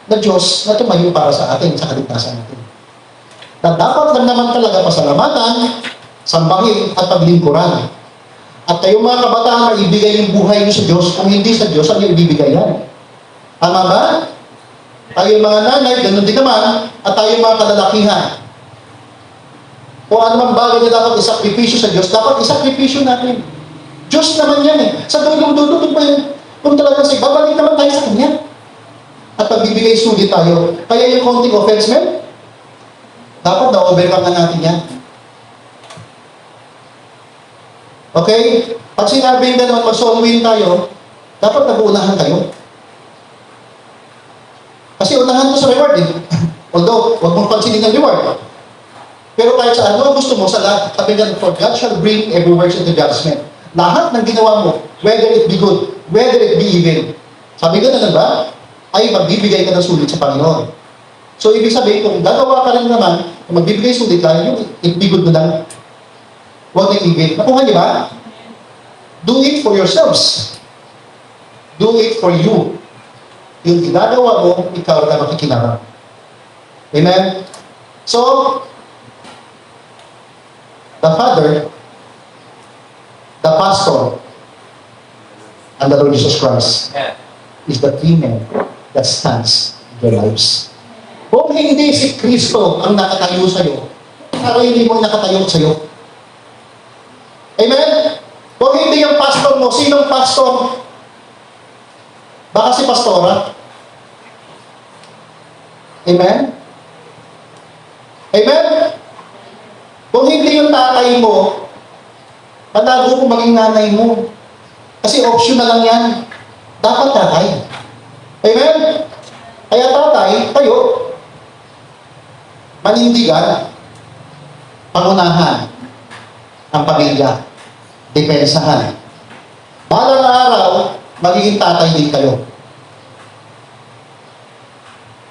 na Diyos na tumayo para sa atin, sa kaligtasan natin. Na dapat lang naman talaga pasalamatan, sambahin at paglingkuran. At kayong mga kabataan, maibigay yung buhay niyo sa Diyos. Kung hindi sa Diyos, ang ibibigay yan. Tama ba? Tayong mga nanay, ganun din naman, at tayong mga kalalakihan. Kung ano mang bagay na dapat isakripisyo sa Diyos, dapat isakripisyo natin. Diyos naman yan eh. Sa dulong-dulo, kung talagang sa babalik naman tayo sa Kanya. At pagbibigay sulit tayo. Kaya yung konting offense, men, dapat na-overcome na natin yan. Okay? Pag sinabing gano'n, mag-soul win tayo, dapat nag-uunahan tayo. Kasi unahan mo sa reward eh. Although, huwag mong pansinin ang reward. Pero kahit sa ano gusto mo, sa lahat, sabi nga, for God shall bring every work into judgment. Lahat ng ginawa mo, whether it be good, whether it be evil, sabi nga na ba, ay magbibigay ka ng sulit sa Panginoon. So, ibig sabihin, kung gagawa ka lang naman, kung magbibigay sulit lang, yung it be good mo lang, huwag na evil. Nakuha niyo ba? Do it for yourselves. Do it for you. Yung ginagawa mo, ikaw na makikinabang. Amen? So, the Father, the Pastor, and the Lord Jesus Christ is the three men that stands in their lives. Kung hindi si Kristo ang nakatayo sa'yo, sarili mo nakatayo sa'yo. Amen? Kung hindi yung pastor mo, sinong pastor? Baka si pastora? Amen? Amen? Kung hindi yung tatay mo, panago kung maging nanay mo. Kasi optional lang yan. Dapat tatay. Amen? Kaya tatay, tayo, manindigan, pangunahan, ang pamilya, depensahan. Balang araw, magiging tatay din kayo.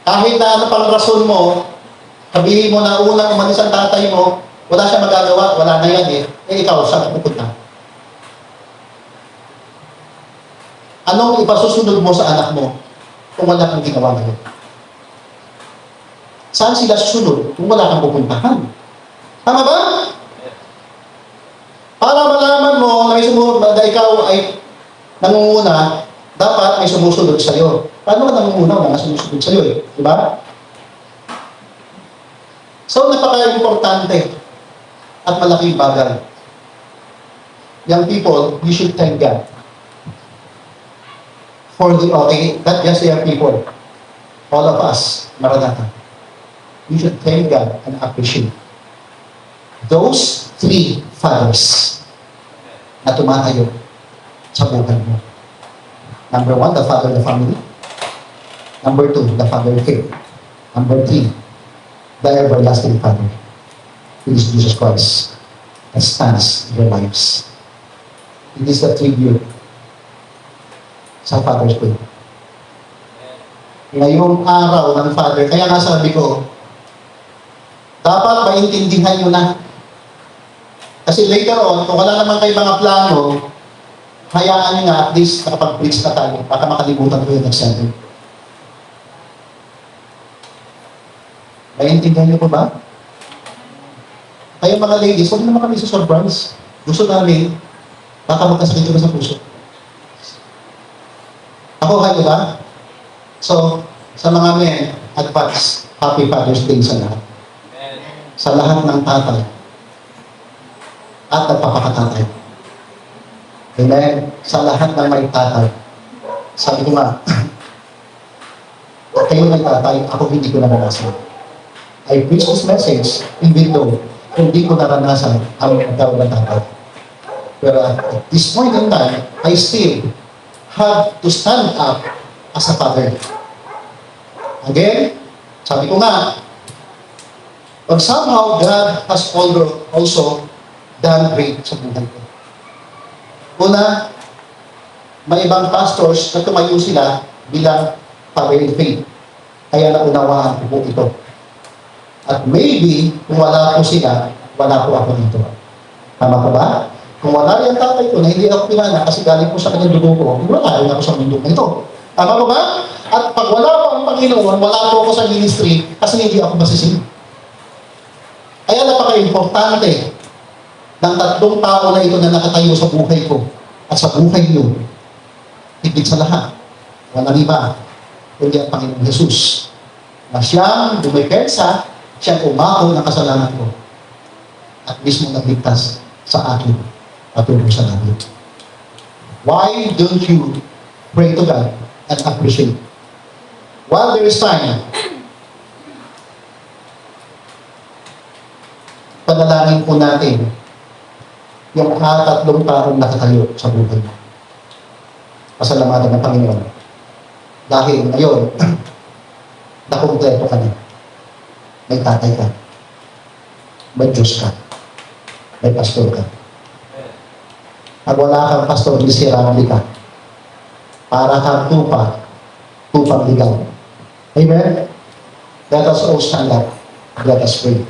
Kahit na ano pang rason mo, sabihin mo na unang umalis ang tatay mo, wala siya magagawa, wala na yan eh. Eh ikaw, saan pupunta? Anong ipasusunod mo sa anak mo kung wala kang ginawa ngayon? Saan sila susunod kung wala kang pupuntahan? Tama ba? Para malaman mo na may na ikaw ay nangunguna, dapat may sumusunod sa'yo. Paano ka nangunguna? Wala na sumusunod sa'yo eh. Di ba? So, napaka-importante at malaking bagay. Young people, you should thank God for the, okay, not just young people, all of us, Maranatha. You should thank God and appreciate those three fathers na tumatayo sa buhay mo. Number one, the father of the family. Number two, the father of faith. Number three, the everlasting Father, who is Jesus Christ, that stands in your lives. It is the tribute sa Father's Day. Ngayong araw ng Father, kaya nga sabi ko, dapat maintindihan nyo na. Kasi later on, kung wala naman kayo mga plano, hayaan nyo nga at least nakapag-preach na tayo, baka makalimutan ko yung next Sunday. Naiintindihan niyo po ba? Kayo mga ladies, huwag naman kami surprise. Gusto namin, baka magkasakit ko na sa puso. Ako kayo ba? So, sa mga men, advance, Happy Father's Day sa lahat. Sa lahat ng tatay at nagpapakatatay. Amen? Sa lahat ng may tatay. Sabi ko nga, kayo may tatay, ako hindi ko naranasan. I preach this message even though hindi ko naranasan ang magkaroon ng tatay. Pero at this point in time, I still have to stand up as a father. Again, sabi ko nga, but somehow God has also done great sa buhay ko. Una, may ibang pastors na tumayo sila bilang father in faith. Kaya naunawaan ko po ito. At maybe, kung wala po sila, wala po ako dito. Tama po ba? Kung wala yung tatay ko na hindi ako pinana kasi galing po sa kanyang dugo ko, wala rin ako sa mundo na ito. Tama po ba? At pag wala po ang Panginoon, wala po ako sa ministry kasi hindi ako masising. Kaya napaka-importante ng tatlong tao na ito na nakatayo sa buhay ko at sa buhay niyo. Higit sa lahat, walang iba, kundi ang Panginoon Jesus. Na siyang dumipensa, siyang umako ng kasalanan ko. At mismo nagligtas sa akin patungo sa langit. Why don't you pray to God and appreciate? While there is time, panalangin po natin yung tatlong taong nakatayo sa buhay mo. Pasalamatan ng Panginoon. Dahil ngayon, nakumpleto ka na. May tatay ka. May Diyos ka. May pastor ka. Pag wala kang pastor, disirami ka. Para kang tupang ligaw. Amen? Let us all stand up. Let us pray.